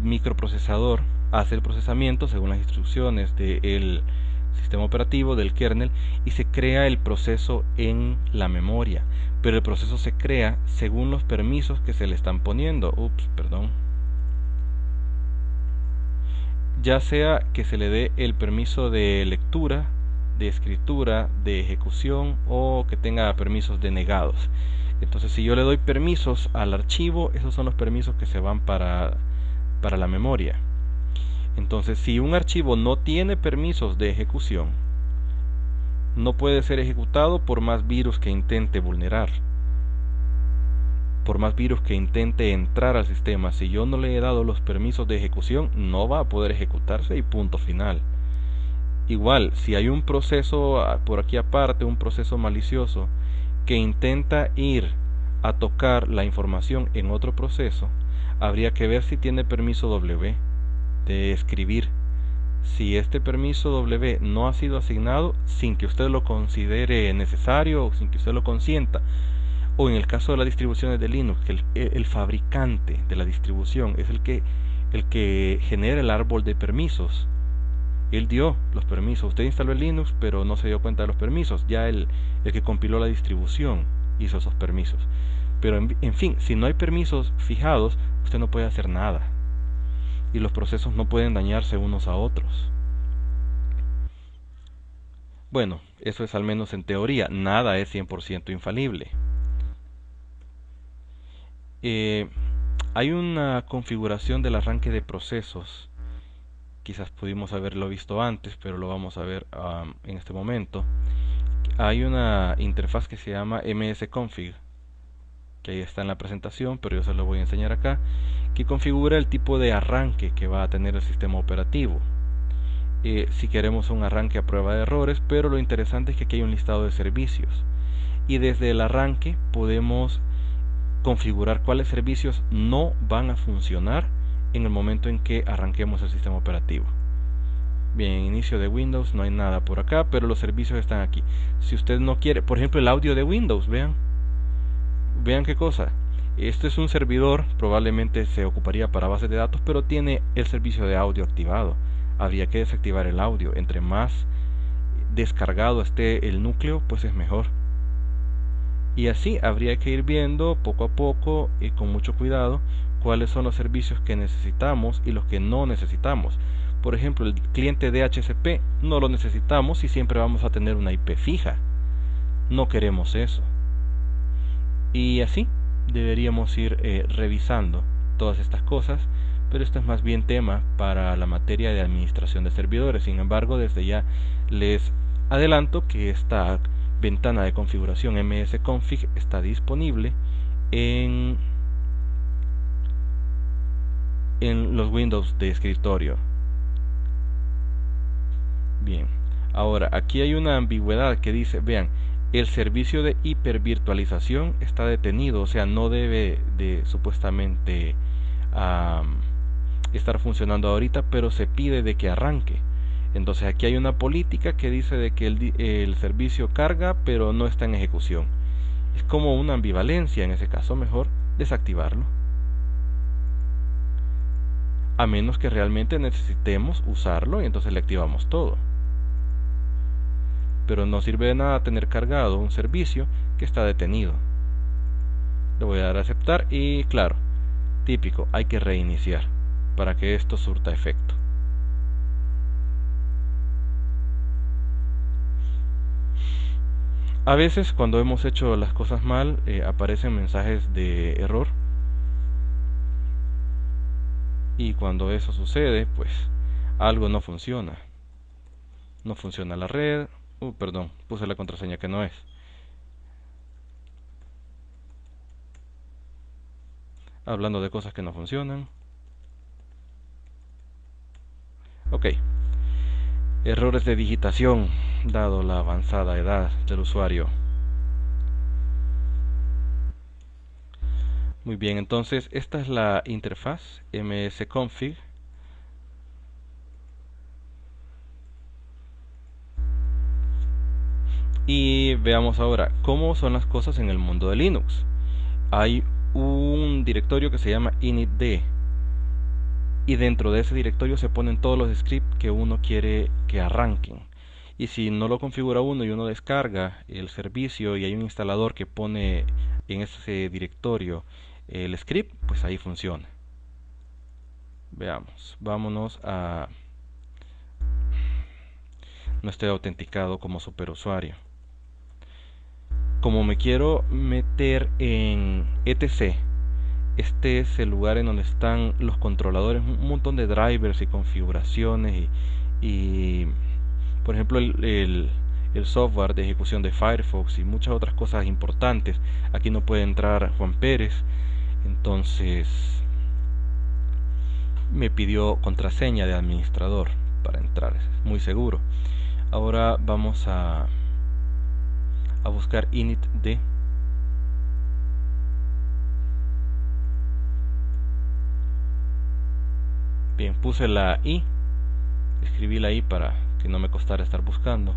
microprocesador hace el procesamiento según las instrucciones del sistema operativo, del kernel, y se crea el proceso en la memoria, pero el proceso se crea según los permisos que se le están poniendo. Ya sea que se le dé el permiso de lectura, de escritura, de ejecución, o que tenga permisos denegados. Entonces, si yo le doy permisos al archivo, esos son los permisos que se van para la memoria. Entonces, si un archivo no tiene permisos de ejecución, no puede ser ejecutado por más virus que intente vulnerar, por más virus que intente entrar al sistema. Si yo no le he dado los permisos de ejecución, no va a poder ejecutarse y punto final. Igual, si hay un proceso por aquí aparte, un proceso malicioso que intenta ir a tocar la información en otro proceso, habría que ver si tiene permiso W de escribir. Si este permiso W no ha sido asignado sin que usted lo considere necesario o sin que usted lo consienta, o en el caso de las distribuciones de Linux, que el fabricante de la distribución es el que genera el árbol de permisos. Él dio los permisos. Usted instaló el Linux, pero no se dio cuenta de los permisos. Ya el que compiló la distribución hizo esos permisos. Pero en fin, si no hay permisos fijados, usted no puede hacer nada. Y los procesos no pueden dañarse unos a otros. Bueno, eso es al menos en teoría. Nada es 100% infalible. Hay una configuración del arranque de procesos. Quizás pudimos haberlo visto antes, pero lo vamos a ver en este momento. Hay una interfaz que se llama msconfig, que ahí está en la presentación, pero yo se lo voy a enseñar acá, que configura el tipo de arranque que va a tener el sistema operativo. Si queremos un arranque a prueba de errores, pero lo interesante es que aquí hay un listado de servicios, y desde el arranque podemos configurar cuáles servicios no van a funcionar en el momento en que arranquemos el sistema operativo. Bien, en inicio de Windows no hay nada por acá, pero los servicios están aquí. Si usted no quiere, por ejemplo, el audio de Windows, vean qué cosa. Este es un servidor, probablemente se ocuparía para bases de datos, pero tiene el servicio de audio activado. Habría que desactivar el audio. Entre más descargado esté el núcleo, pues es mejor. Y así habría que ir viendo poco a poco y con mucho cuidado cuáles son los servicios que necesitamos y los que no necesitamos. Por ejemplo, el cliente DHCP no lo necesitamos y siempre vamos a tener una IP fija. No queremos eso. Y así deberíamos ir revisando todas estas cosas, pero esto es más bien tema para la materia de administración de servidores. Sin embargo, desde ya les adelanto que esta ventana de configuración msconfig está disponible en los Windows de escritorio. Bien, ahora aquí hay una ambigüedad que dice, vean, el servicio de hipervirtualización está detenido, o sea, no debe de supuestamente estar funcionando ahorita, pero se pide de que arranque. Entonces aquí hay una política que dice de que el servicio carga, pero no está en ejecución. Es como una ambivalencia. En ese caso, mejor desactivarlo, a menos que realmente necesitemos usarlo, y entonces le activamos todo. Pero no sirve de nada tener cargado un servicio que está detenido. Le voy a dar a aceptar y claro, típico, hay que reiniciar para que esto surta efecto. A veces cuando hemos hecho las cosas mal aparecen mensajes de error, y cuando eso sucede, pues algo no funciona. No funciona la red. Perdón, puse la contraseña que no es. Hablando de cosas que no funcionan. Ok. Errores de digitación, dado la avanzada edad del usuario. Muy bien, entonces esta es la interfaz msconfig Y veamos ahora cómo son las cosas en el mundo de Linux. Hay un directorio que se llama initd, y dentro de ese directorio se ponen todos los scripts que uno quiere que arranquen. Y si no lo configura uno y uno descarga el servicio y hay un instalador que pone en ese directorio el script, pues ahí funciona. Veamos, vámonos a... No estoy autenticado como superusuario. Como me quiero meter en etc, este es el lugar en donde están los controladores, un montón de drivers y configuraciones y por ejemplo el software de ejecución de Firefox y muchas otras cosas importantes. Aquí no puede entrar Juan Pérez, entonces me pidió contraseña de administrador para entrar, es muy seguro. Ahora vamos a buscar initd. Bien, puse la I, escribí la I para que no me costara estar buscando.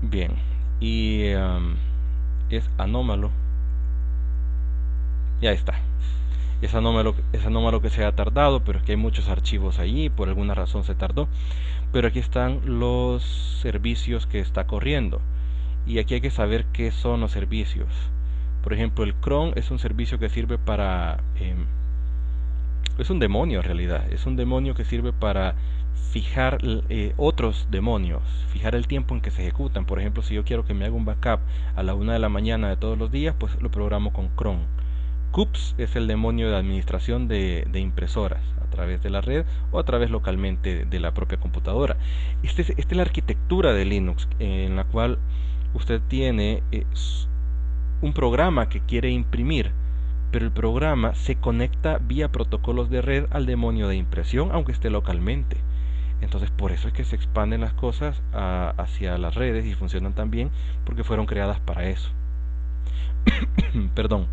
Bien, y es anómalo. Ya está. Es anómalo que se ha tardado, pero es que hay muchos archivos allí, por alguna razón se tardó. Pero aquí están los servicios que está corriendo. Y aquí hay que saber qué son los servicios. Por ejemplo, el cron es un servicio que sirve para... es un demonio en realidad. Es un demonio que sirve para fijar otros demonios, fijar el tiempo en que se ejecutan. Por ejemplo, si yo quiero que me haga un backup a la 1 de la mañana de todos los días, pues lo programo con cron. Cups es el demonio de administración de impresoras a través de la red o a través localmente de la propia computadora. Esta es la arquitectura de Linux, en la cual usted tiene un programa que quiere imprimir, pero el programa se conecta vía protocolos de red al demonio de impresión, aunque esté localmente. Entonces por eso es que se expanden las cosas hacia las redes y funcionan tan bien, porque fueron creadas para eso. Perdón.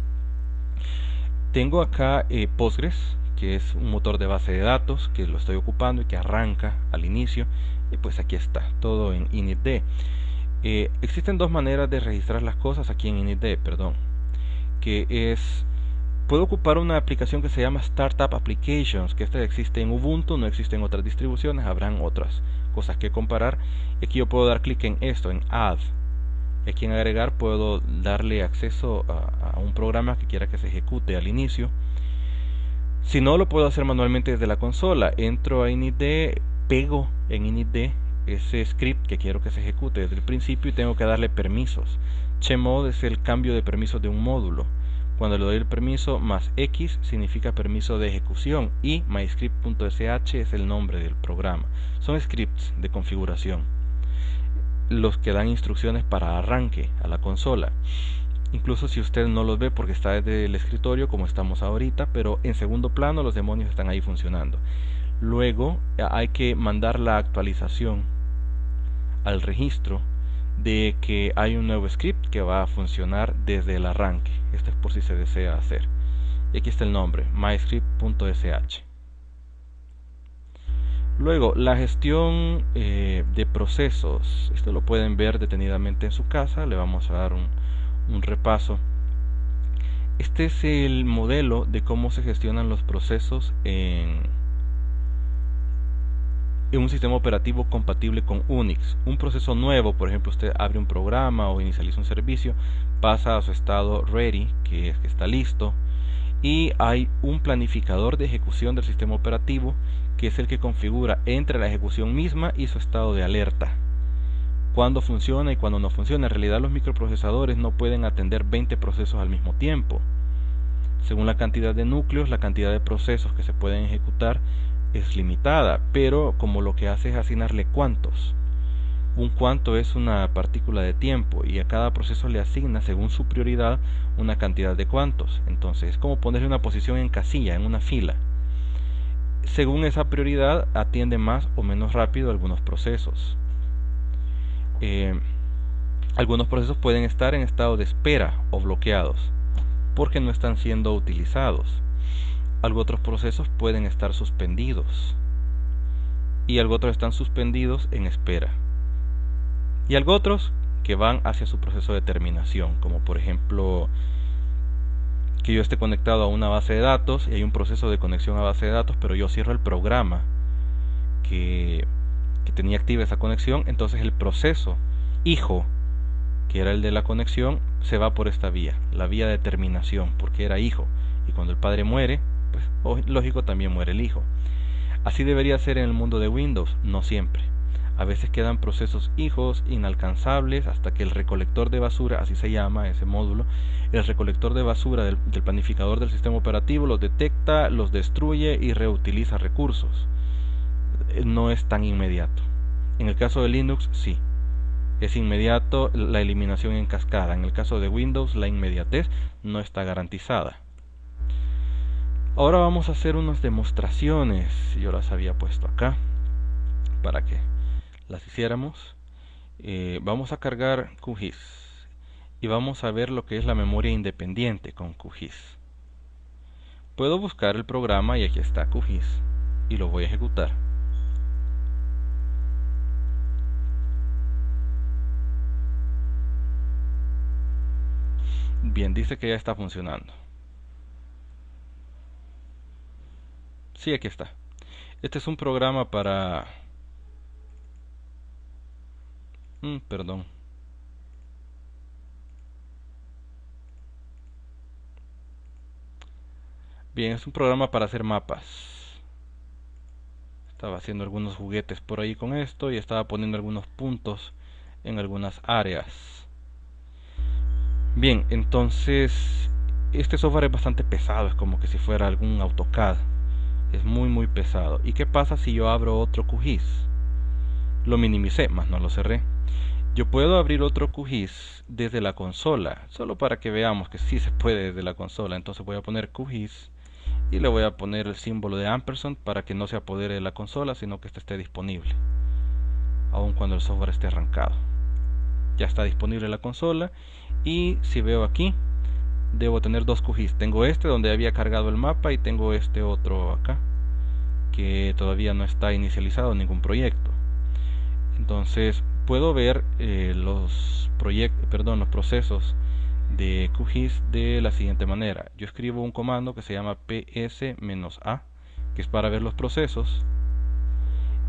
Tengo acá Postgres, que es un motor de base de datos que lo estoy ocupando y que arranca al inicio. Y pues aquí está, todo en initd. Existen dos maneras de registrar las cosas aquí en initd, que es... Puedo ocupar una aplicación que se llama Startup Applications, que esta existe en Ubuntu, no existe en otras distribuciones, habrán otras cosas que comparar. Y aquí yo puedo dar clic en esto, en Add. Aquí en agregar puedo darle acceso a un programa que quiera que se ejecute al inicio. Si no, lo puedo hacer manualmente desde la consola. Entro a initd, pego en initd ese script que quiero que se ejecute desde el principio y tengo que darle permisos. Chmod es el cambio de permisos de un módulo. Cuando le doy el permiso, más X significa permiso de ejecución y myscript.sh es el nombre del programa. Son scripts de configuración, los que dan instrucciones para arranque a la consola. Incluso si usted no los ve porque está desde el escritorio como estamos ahorita, pero en segundo plano los demonios están ahí funcionando. Luego hay que mandar la actualización al registro de que hay un nuevo script que va a funcionar desde el arranque. Esto es por si se desea hacer. Y aquí está el nombre, myscript.sh. Luego, la gestión de procesos. Esto lo pueden ver detenidamente en su casa. Le vamos a dar un repaso. Este es el modelo de cómo se gestionan los procesos en un sistema operativo compatible con Unix. Un proceso nuevo, por ejemplo, usted abre un programa o inicializa un servicio, pasa a su estado ready, que es que está listo, y hay un planificador de ejecución del sistema operativo, que es el que configura entre la ejecución misma y su estado de alerta, cuándo funciona y cuándo no funciona. En realidad los microprocesadores no pueden atender 20 procesos al mismo tiempo. Según la cantidad de núcleos, la cantidad de procesos que se pueden ejecutar es limitada, pero como lo que hace es asignarle cuantos. Un cuanto es una partícula de tiempo y a cada proceso le asigna según su prioridad una cantidad de cuantos. Entonces es como ponerle una posición en casilla, en una fila. Según esa prioridad atiende más o menos rápido algunos procesos. Algunos procesos pueden estar en estado de espera o bloqueados porque no están siendo utilizados. Algo otros procesos pueden estar suspendidos y algo otros están suspendidos en espera, y algo otros que van hacia su proceso de terminación, como por ejemplo que yo esté conectado a una base de datos y hay un proceso de conexión a base de datos, pero yo cierro el programa que tenía activa esa conexión, entonces el proceso hijo, que era el de la conexión, se va por esta vía, la vía de terminación, porque era hijo, y cuando el padre muere, pues lógico también muere el hijo. Así debería ser en el mundo de Windows, no siempre. A veces quedan procesos hijos inalcanzables hasta que el recolector de basura, así se llama ese módulo, el recolector de basura del planificador del sistema operativo los detecta, los destruye y reutiliza recursos. No es tan inmediato. En el caso de Linux, sí. Es inmediato la eliminación en cascada. En el caso de Windows, la inmediatez no está garantizada. Ahora vamos a hacer unas demostraciones. Yo las había puesto acá para que las hiciéramos. Vamos a cargar QGIS y vamos a ver lo que es la memoria independiente con QGIS. Puedo buscar el programa y aquí está QGIS y lo voy a ejecutar. Bien, dice que ya está funcionando. Sí, aquí está. Este es un programa para... perdón. Bien, es un programa para hacer mapas. Estaba haciendo algunos juguetes por ahí con esto y estaba poniendo algunos puntos en algunas áreas. Bien, entonces este software es bastante pesado, es como que si fuera algún AutoCAD. Es muy pesado. ¿Y qué pasa si yo abro otro QGIS? Lo minimicé, más no lo cerré. Yo puedo abrir otro QGIS desde la consola, solo para que veamos que sí se puede desde la consola. Entonces voy a poner QGIS y le voy a poner el símbolo de ampersand para que no se apodere de la consola, sino que este esté disponible, aun cuando el software esté arrancado. Ya está disponible la consola y si veo aquí, debo tener dos QGIS. Tengo este donde había cargado el mapa y tengo este otro acá que todavía no está inicializado ningún proyecto. Entonces puedo ver los procesos de QGIS de la siguiente manera. Yo escribo un comando que se llama ps-a, que es para ver los procesos,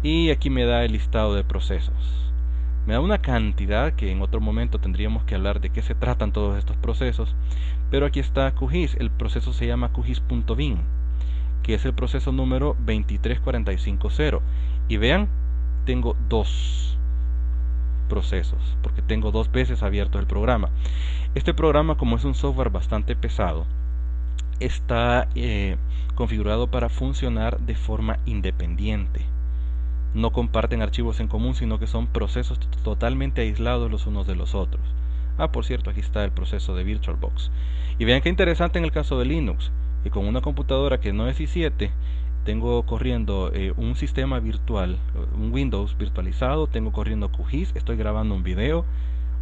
y aquí me da el listado de procesos. Me da una cantidad que en otro momento tendríamos que hablar de qué se tratan todos estos procesos, pero aquí está QGIS. El proceso se llama QGIS.bin, que es el proceso número 23450, y vean, tengo dos procesos porque tengo dos veces abierto el programa. Este programa, como es un software bastante pesado, está configurado para funcionar de forma independiente. No comparten archivos en común, sino que son procesos totalmente aislados los unos de los otros. Por cierto, aquí está el proceso de VirtualBox. Y vean qué interesante en el caso de Linux, que con una computadora que no es i7, tengo corriendo un sistema virtual, un Windows virtualizado, tengo corriendo QGIS, estoy grabando un video,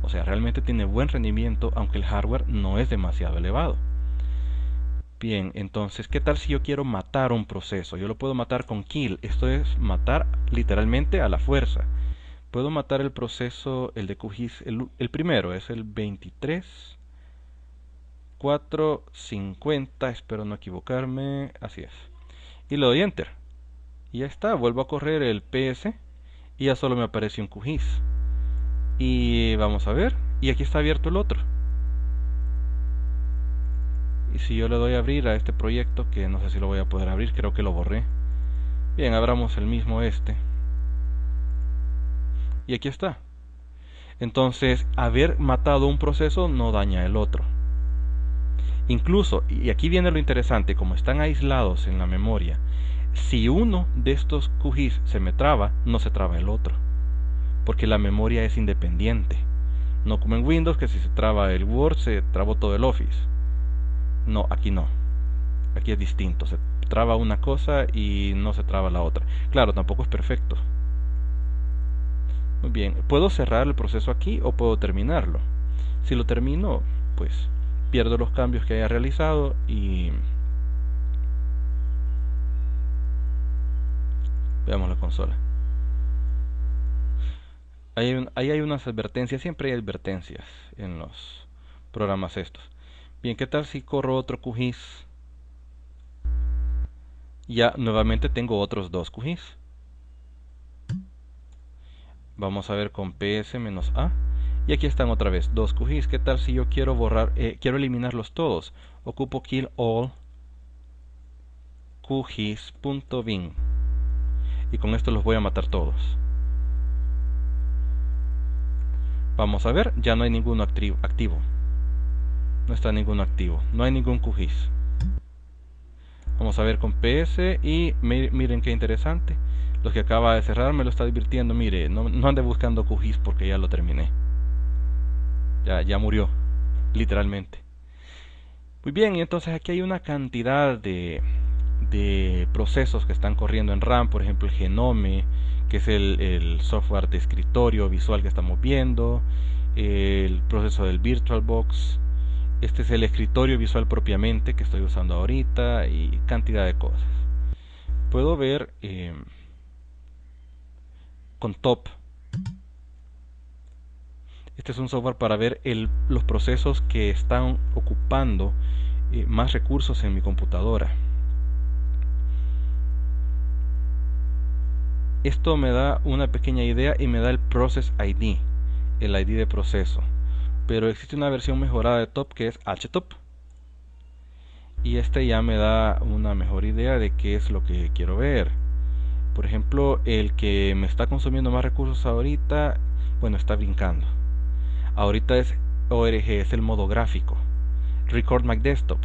o sea, realmente tiene buen rendimiento, aunque el hardware no es demasiado elevado. Bien, entonces, ¿qué tal si yo quiero matar un proceso? Yo lo puedo matar con kill, esto es matar literalmente a la fuerza. Puedo matar el proceso, el de QGIS, el primero es el 23450, espero no equivocarme, así es. Y le doy enter y ya está, vuelvo a correr el PS y ya solo me aparece un QGIS. Y vamos a ver, y aquí está abierto el otro. Y si yo le doy a abrir a este proyecto, que no sé si lo voy a poder abrir, creo que lo borré. Bien, abramos el mismo este y aquí está. Entonces, haber matado un proceso no daña el otro. Incluso, y aquí viene lo interesante, como están aislados en la memoria, si uno de estos QGIS se me traba, no se traba el otro, porque la memoria es independiente. No como en Windows, que si se traba el Word, se trabó todo el Office. No, aquí no. Aquí es distinto, se traba una cosa y no se traba la otra. Claro, tampoco es perfecto. Muy bien, puedo cerrar el proceso aquí o puedo terminarlo. Si lo termino, pues pierdo los cambios que haya realizado y Veamos la consola. Ahí hay unas advertencias, siempre hay advertencias en los programas estos. Bien, ¿qué tal si corro otro QGIS? Ya nuevamente tengo otros dos QGIS. Vamos a ver con PS-A. Y aquí están otra vez, dos QGIS. ¿Qué tal si yo quiero borrar, quiero eliminarlos todos? Ocupo kill all QGIS.bin. Y con esto los voy a matar todos. Vamos a ver, ya no hay ninguno activo. No está ninguno activo. No hay ningún QGIS. Vamos a ver con PS y miren qué interesante. Los que acaba de cerrar me lo está divirtiendo. Mire, no ande buscando QGIS porque ya lo terminé. Ya murió, literalmente. Muy bien, y entonces aquí hay una cantidad de procesos que están corriendo en RAM. Por ejemplo, el Genome, que es el software de escritorio visual que estamos viendo. El proceso del VirtualBox. Este es el escritorio visual propiamente que estoy usando ahorita y cantidad de cosas. Puedo ver con Top. Este es un software para ver los procesos que están ocupando más recursos en mi computadora. Esto me da una pequeña idea y me da el Process ID, el ID de proceso. Pero existe una versión mejorada de Top que es HTOP. Y este ya me da una mejor idea de qué es lo que quiero ver. Por ejemplo, el que me está consumiendo más recursos ahorita, bueno, está brincando. Ahorita es ORG, es el modo gráfico. Record My Desktop,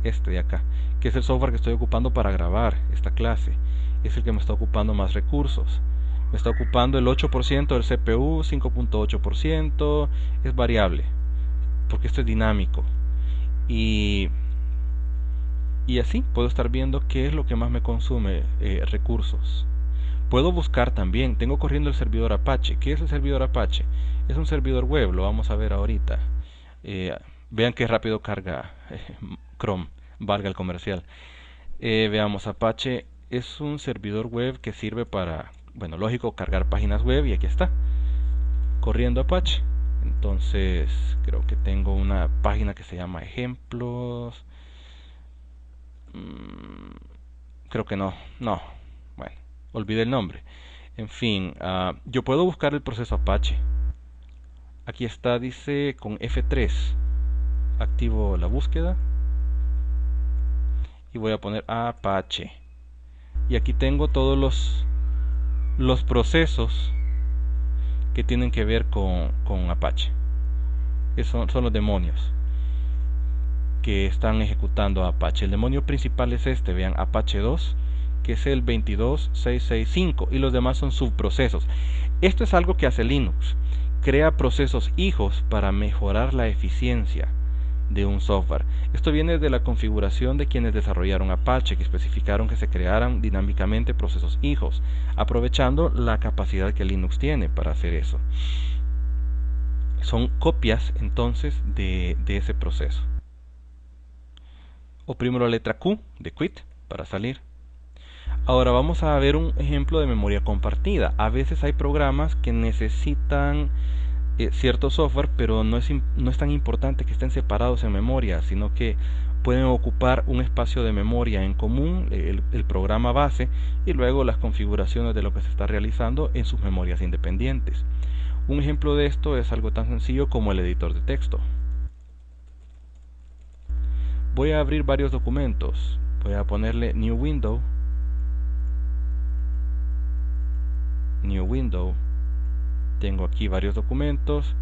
este de acá, que es el software que estoy ocupando para grabar esta clase. Es el que me está ocupando más recursos. Me está ocupando el 8% del CPU, 5.8%, es variable, porque esto es dinámico. Y así puedo estar viendo qué es lo que más me consume recursos. Puedo buscar también, tengo corriendo el servidor Apache. ¿Qué es el servidor Apache? Es un servidor web, lo vamos a ver ahorita. Vean qué rápido carga Chrome, valga el comercial. Veamos, Apache es un servidor web que sirve para, bueno, lógico, cargar páginas web y aquí está, corriendo Apache. Entonces, creo que tengo una página que se llama ejemplos. Creo que no, bueno, olvidé el nombre. En fin, yo puedo buscar el proceso Apache. Aquí está, dice con F3. Activo la búsqueda y voy a poner Apache. Y aquí tengo todos los procesos que tienen que ver con Apache. Esos son los demonios que están ejecutando Apache. El demonio principal es este, vean, Apache 2, que es el 22665, y los demás son subprocesos. Esto es algo que hace Linux. Crea procesos hijos para mejorar la eficiencia de un software. Esto viene de la configuración de quienes desarrollaron Apache, que especificaron que se crearan dinámicamente procesos hijos, aprovechando la capacidad que Linux tiene para hacer eso. Son copias entonces de ese proceso. Oprimo la letra Q de quit para salir. Ahora vamos a ver un ejemplo de memoria compartida. A veces hay programas que necesitan cierto software, pero no es tan importante que estén separados en memoria, sino que pueden ocupar un espacio de memoria en común, el programa base, y luego las configuraciones de lo que se está realizando en sus memorias independientes. Un ejemplo de esto es algo tan sencillo como el editor de texto. Voy a abrir varios documentos. Voy a ponerle New Window. New Window. Tengo aquí varios documentos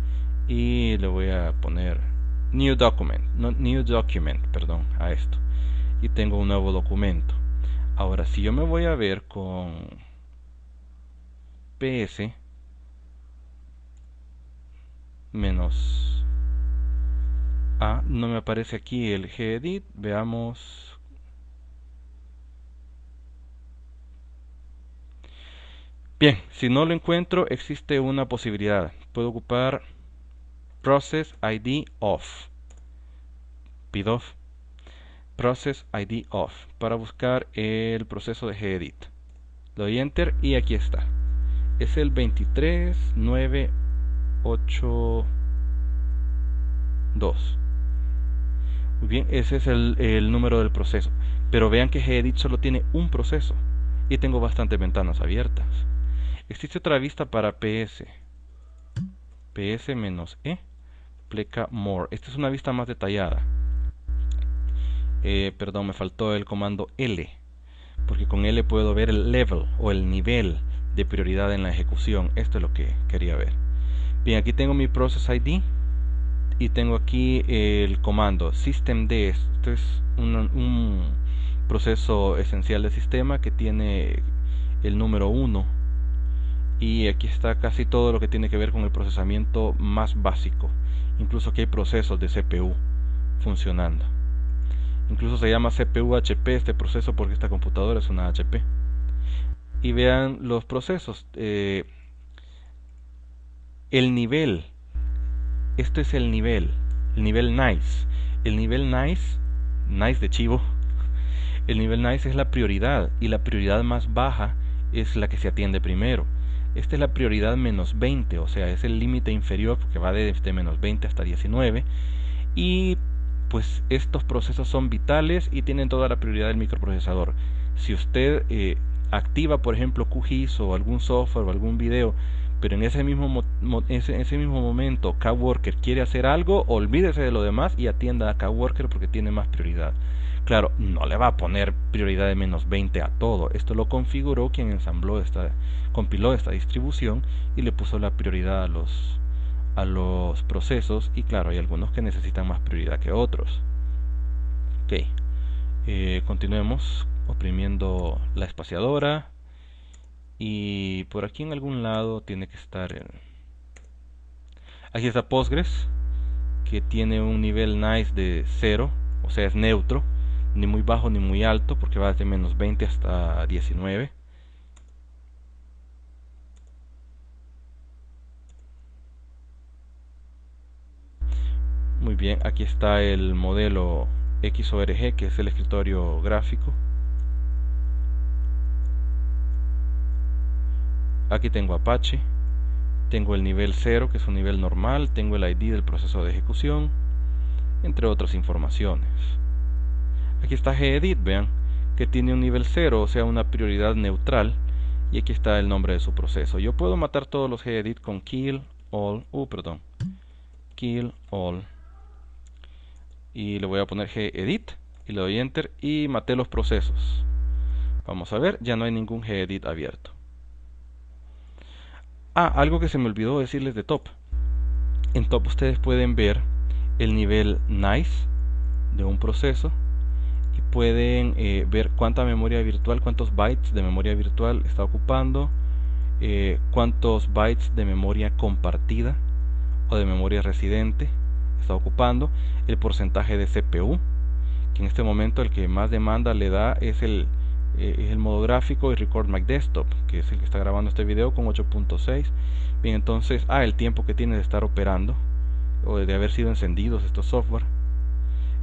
y le voy a poner New Document, no, New Document, perdón, a esto. Y tengo un nuevo documento. Ahora, si yo me voy a ver con PS menos A, no me aparece aquí el gedit. Veamos. Bien, si no lo encuentro, existe una posibilidad. Puedo ocupar Process ID Off, PIDOF, Process ID Off, para buscar el proceso de gedit. Le doy enter y aquí está. Es el 23982. Muy bien, ese es el número del proceso. Pero vean que gedit solo tiene un proceso y tengo bastantes ventanas abiertas. Existe otra vista para ps. ps-e pleca more. Esta es una vista más detallada. Perdón, me faltó el comando L, porque con L puedo ver el level o el nivel de prioridad en la ejecución. Esto es lo que quería ver. Bien, aquí tengo mi process ID y tengo aquí el comando systemd. Esto es un proceso esencial del sistema que tiene el número 1, y aquí está casi todo lo que tiene que ver con el procesamiento más básico. Incluso aquí hay procesos de CPU funcionando. Incluso se llama CPU HP este proceso porque esta computadora es una HP. Y vean los procesos. El nivel. Esto es el nivel nice. El nivel nice de chivo. El nivel nice es la prioridad, y la prioridad más baja es la que se atiende primero. Esta es la prioridad menos 20, o sea, es el límite inferior porque va de menos 20 hasta 19. Y pues estos procesos son vitales y tienen toda la prioridad del microprocesador. Si usted activa, por ejemplo, QGIS o algún software o algún video, pero en ese mismo momento KWorker quiere hacer algo, olvídese de lo demás y atienda a KWorker porque tiene más prioridad. Claro, no le va a poner prioridad de menos 20 a todo. Esto lo configuró quien compiló esta distribución y le puso la prioridad a los procesos, y claro, hay algunos que necesitan más prioridad que otros. Ok, continuemos oprimiendo la espaciadora, y por aquí en algún lado tiene que estar aquí está Postgres, que tiene un nivel nice de 0, o sea es neutro, ni muy bajo ni muy alto, porque va desde menos 20 hasta 19. Muy bien, aquí está el modelo XORG, que es el escritorio gráfico. Aquí tengo Apache, tengo el nivel 0, que es un nivel normal, tengo el ID del proceso de ejecución, entre otras informaciones. Aquí está gedit, vean, que tiene un nivel 0, o sea una prioridad neutral, y aquí está el nombre de su proceso. Yo puedo matar todos los gedit con kill all, kill all, y le voy a poner gedit y le doy enter y maté los procesos. Vamos a ver, ya no hay ningún gedit abierto. Algo que se me olvidó decirles de top. En top ustedes pueden ver el nivel nice de un proceso y pueden ver cuánta memoria virtual, cuántos bytes de memoria virtual está ocupando, cuántos bytes de memoria compartida o de memoria residente está ocupando, el porcentaje de CPU, que en este momento el que más demanda le da es el modo gráfico y Record My Desktop, que es el que está grabando este video con 8.6. Bien, entonces el tiempo que tiene de estar operando o de haber sido encendidos estos software.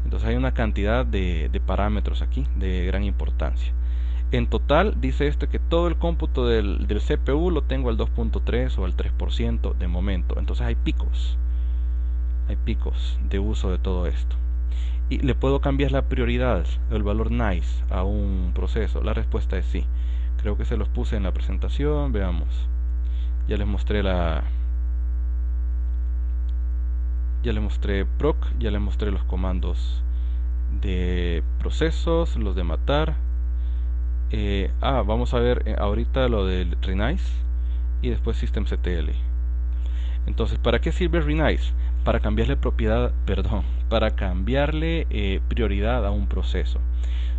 Entonces hay una cantidad de parámetros aquí de gran importancia. En total dice esto que todo el cómputo del CPU lo tengo al 2.3 o al 3% de momento. Entonces hay picos de uso de todo esto. Y le puedo cambiar la prioridad, el valor nice a un proceso. La respuesta es sí. Creo que se los puse en la presentación. Veamos. Ya les mostré proc, ya les mostré los comandos de procesos, los de matar. Vamos a ver ahorita lo del renice y después systemctl. Entonces, ¿para qué sirve renice? Para cambiarle prioridad a un proceso.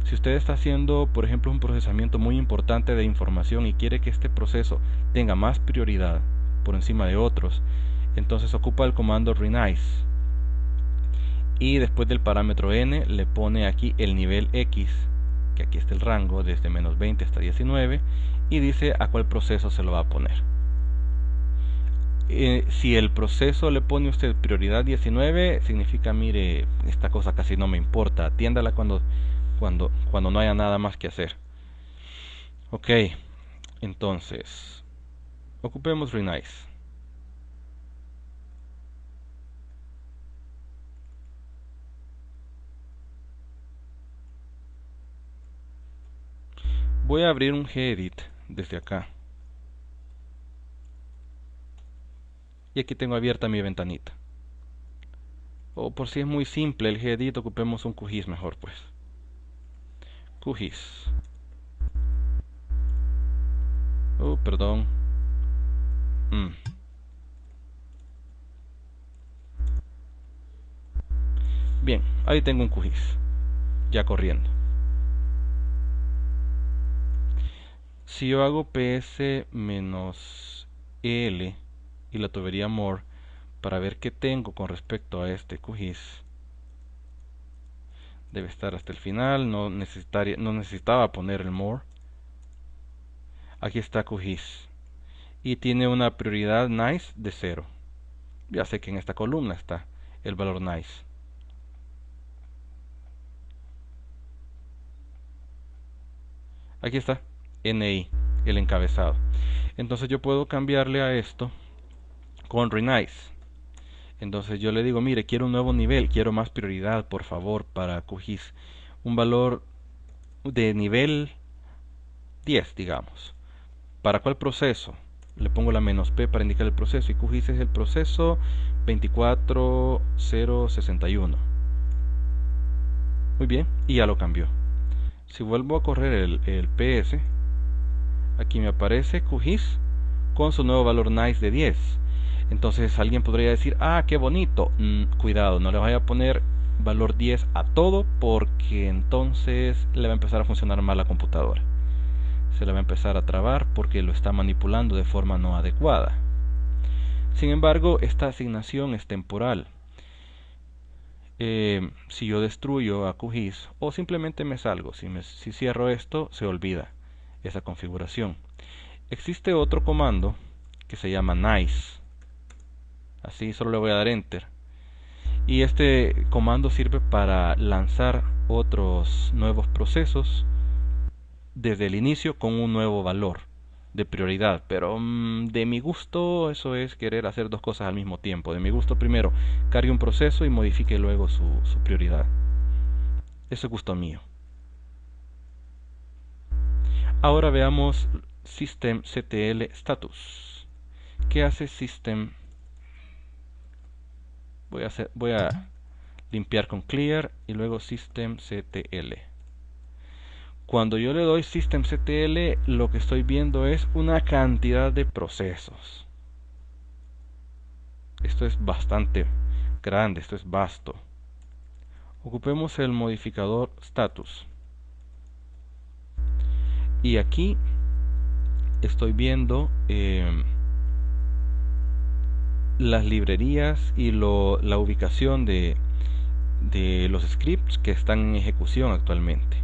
Si usted está haciendo, por ejemplo, un procesamiento muy importante de información y quiere que este proceso tenga más prioridad por encima de otros, entonces ocupa el comando renice y después del parámetro n le pone aquí el nivel x, que aquí está el rango desde menos 20 hasta 19, y dice a cuál proceso se lo va a poner. Si el proceso le pone usted prioridad 19, significa, mire, esta cosa casi no me importa, atiéndala cuando no haya nada más que hacer. Ok, Entonces, ocupemos Renize. Voy a abrir un gedit desde acá. Y aquí tengo abierta mi ventanita. O por si es muy simple el gedit, ocupemos un QGIS mejor pues. QGIS. Oh, perdón. Bien, ahí tengo un QGIS. Ya corriendo. Si yo hago ps-l y la tubería more para ver qué tengo con respecto a este QGIS, debe estar hasta el final. No necesitaba poner el more. Aquí está QGIS y tiene una prioridad nice de 0. Ya sé que en esta columna está el valor nice. Aquí está NI, el encabezado. Entonces yo puedo cambiarle a esto con Renize. Entonces yo le digo, mire, quiero un nuevo nivel, quiero más prioridad, por favor, para QGIS. Un valor de nivel 10, digamos. ¿Para cuál proceso? Le pongo la "-p" para indicar el proceso, y QGIS es el proceso 24061. Muy bien, y ya lo cambió. Si vuelvo a correr el PS, aquí me aparece QGIS con su nuevo valor nice de 10. Entonces alguien podría decir, ah, qué bonito. Cuidado, no le vaya a poner valor 10 a todo, porque entonces le va a empezar a funcionar mal la computadora. Se le va a empezar a trabar porque lo está manipulando de forma no adecuada. Sin embargo, esta asignación es temporal. Si yo destruyo a QGIS o simplemente me salgo, si cierro esto, se olvida esa configuración. Existe otro comando que se llama nice. Así solo le voy a dar enter. Y este comando sirve para lanzar otros nuevos procesos desde el inicio con un nuevo valor de prioridad. Pero de mi gusto eso es querer hacer dos cosas al mismo tiempo. De mi gusto primero cargue un proceso y modifique luego su prioridad. Eso es gusto mío. Ahora veamos systemctl status. ¿Qué hace system? Voy a limpiar con clear y luego systemctl. Cuando yo le doy systemctl, lo que estoy viendo es una cantidad de procesos. Esto es bastante grande, esto es vasto. Ocupemos el modificador status. Y aquí estoy viendo las librerías y la ubicación de los scripts que están en ejecución actualmente.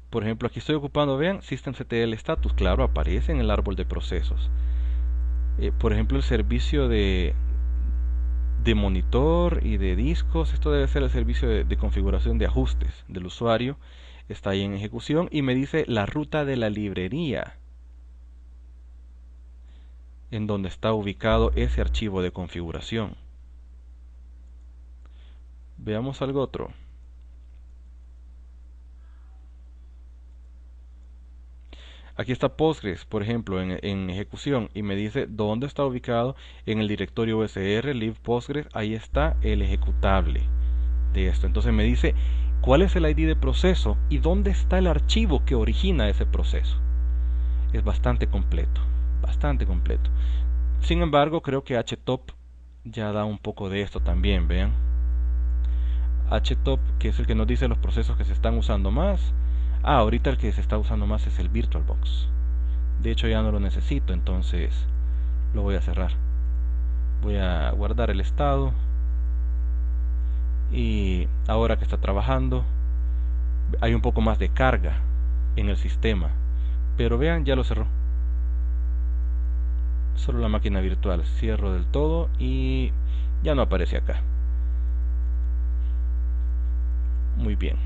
Por ejemplo, aquí estoy ocupando, vean, systemctl status, claro, aparece en el árbol de procesos. Por ejemplo, el servicio de monitor y de discos, esto debe ser el servicio de configuración de ajustes del usuario, está ahí en ejecución y me dice la ruta de la librería en donde está ubicado ese archivo de configuración. Veamos algo otro. Aquí está Postgres, por ejemplo, en ejecución y me dice dónde está ubicado en el directorio usr lib postgres. Ahí está el ejecutable de esto. Entonces me dice cuál es el ID de proceso y dónde está el archivo que origina ese proceso. Es bastante completo, bastante completo. Sin embargo, creo que htop ya da un poco de esto también, vean. htop, que es el que nos dice los procesos que se están usando más. Ahorita el que se está usando más es el VirtualBox. De hecho ya no lo necesito, entonces lo voy a cerrar. Voy a guardar el estado. Y ahora que está trabajando, hay un poco más de carga en el sistema. Pero vean, ya lo cerró. Solo la máquina virtual. Cierro del todo y ya no aparece acá. Muy bien.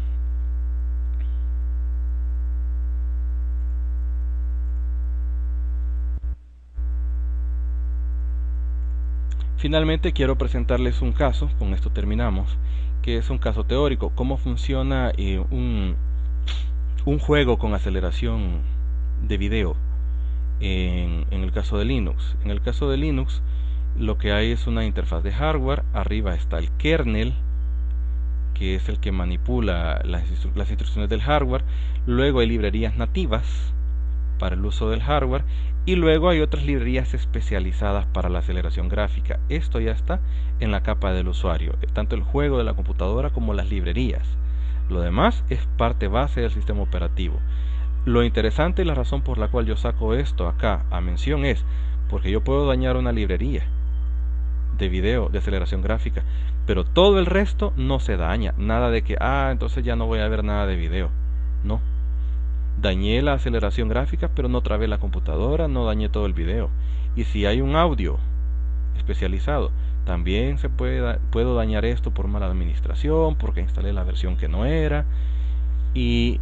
Finalmente quiero presentarles un caso, con esto terminamos, que es un caso teórico, cómo funciona un juego con aceleración de video en el caso de Linux. En el caso de Linux lo que hay es una interfaz de hardware, arriba está el kernel, que es el que manipula las instrucciones del hardware, luego hay librerías nativas para el uso del hardware y luego hay otras librerías especializadas para la aceleración gráfica. Esto ya está en la capa del usuario, tanto el juego de la computadora como las librerías. Lo demás es parte base del sistema operativo. Lo interesante y la razón por la cual yo saco esto acá a mención es porque yo puedo dañar una librería de video de aceleración gráfica, pero todo el resto no se daña. Nada de que, entonces ya no voy a ver nada de video. No. Dañé la aceleración gráfica, pero no trabé la computadora, no dañé todo el video. Y si hay un audio especializado, también puedo dañar esto por mala administración, porque instalé la versión que no era, y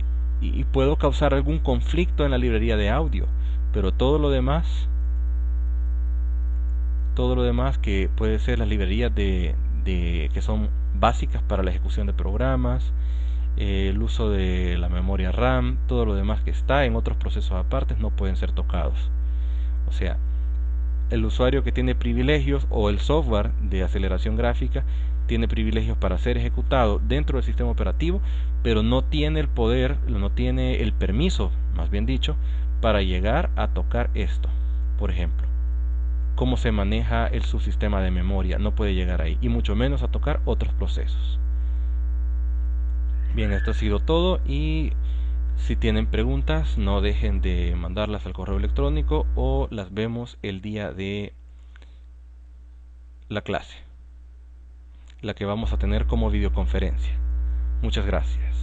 puedo causar algún conflicto en la librería de audio. Pero todo lo demás que puede ser las librerías que son básicas para la ejecución de programas, el uso de la memoria RAM, todo lo demás que está en otros procesos apartes no pueden ser tocados. O sea, el usuario que tiene privilegios o el software de aceleración gráfica tiene privilegios para ser ejecutado dentro del sistema operativo, pero no tiene el poder, no tiene el permiso, más bien dicho, para llegar a tocar esto. Por ejemplo, cómo se maneja el subsistema de memoria, no puede llegar ahí, y mucho menos a tocar otros procesos. Bien, esto ha sido todo, y si tienen preguntas no dejen de mandarlas al correo electrónico o las vemos el día de la clase, la que vamos a tener como videoconferencia. Muchas gracias.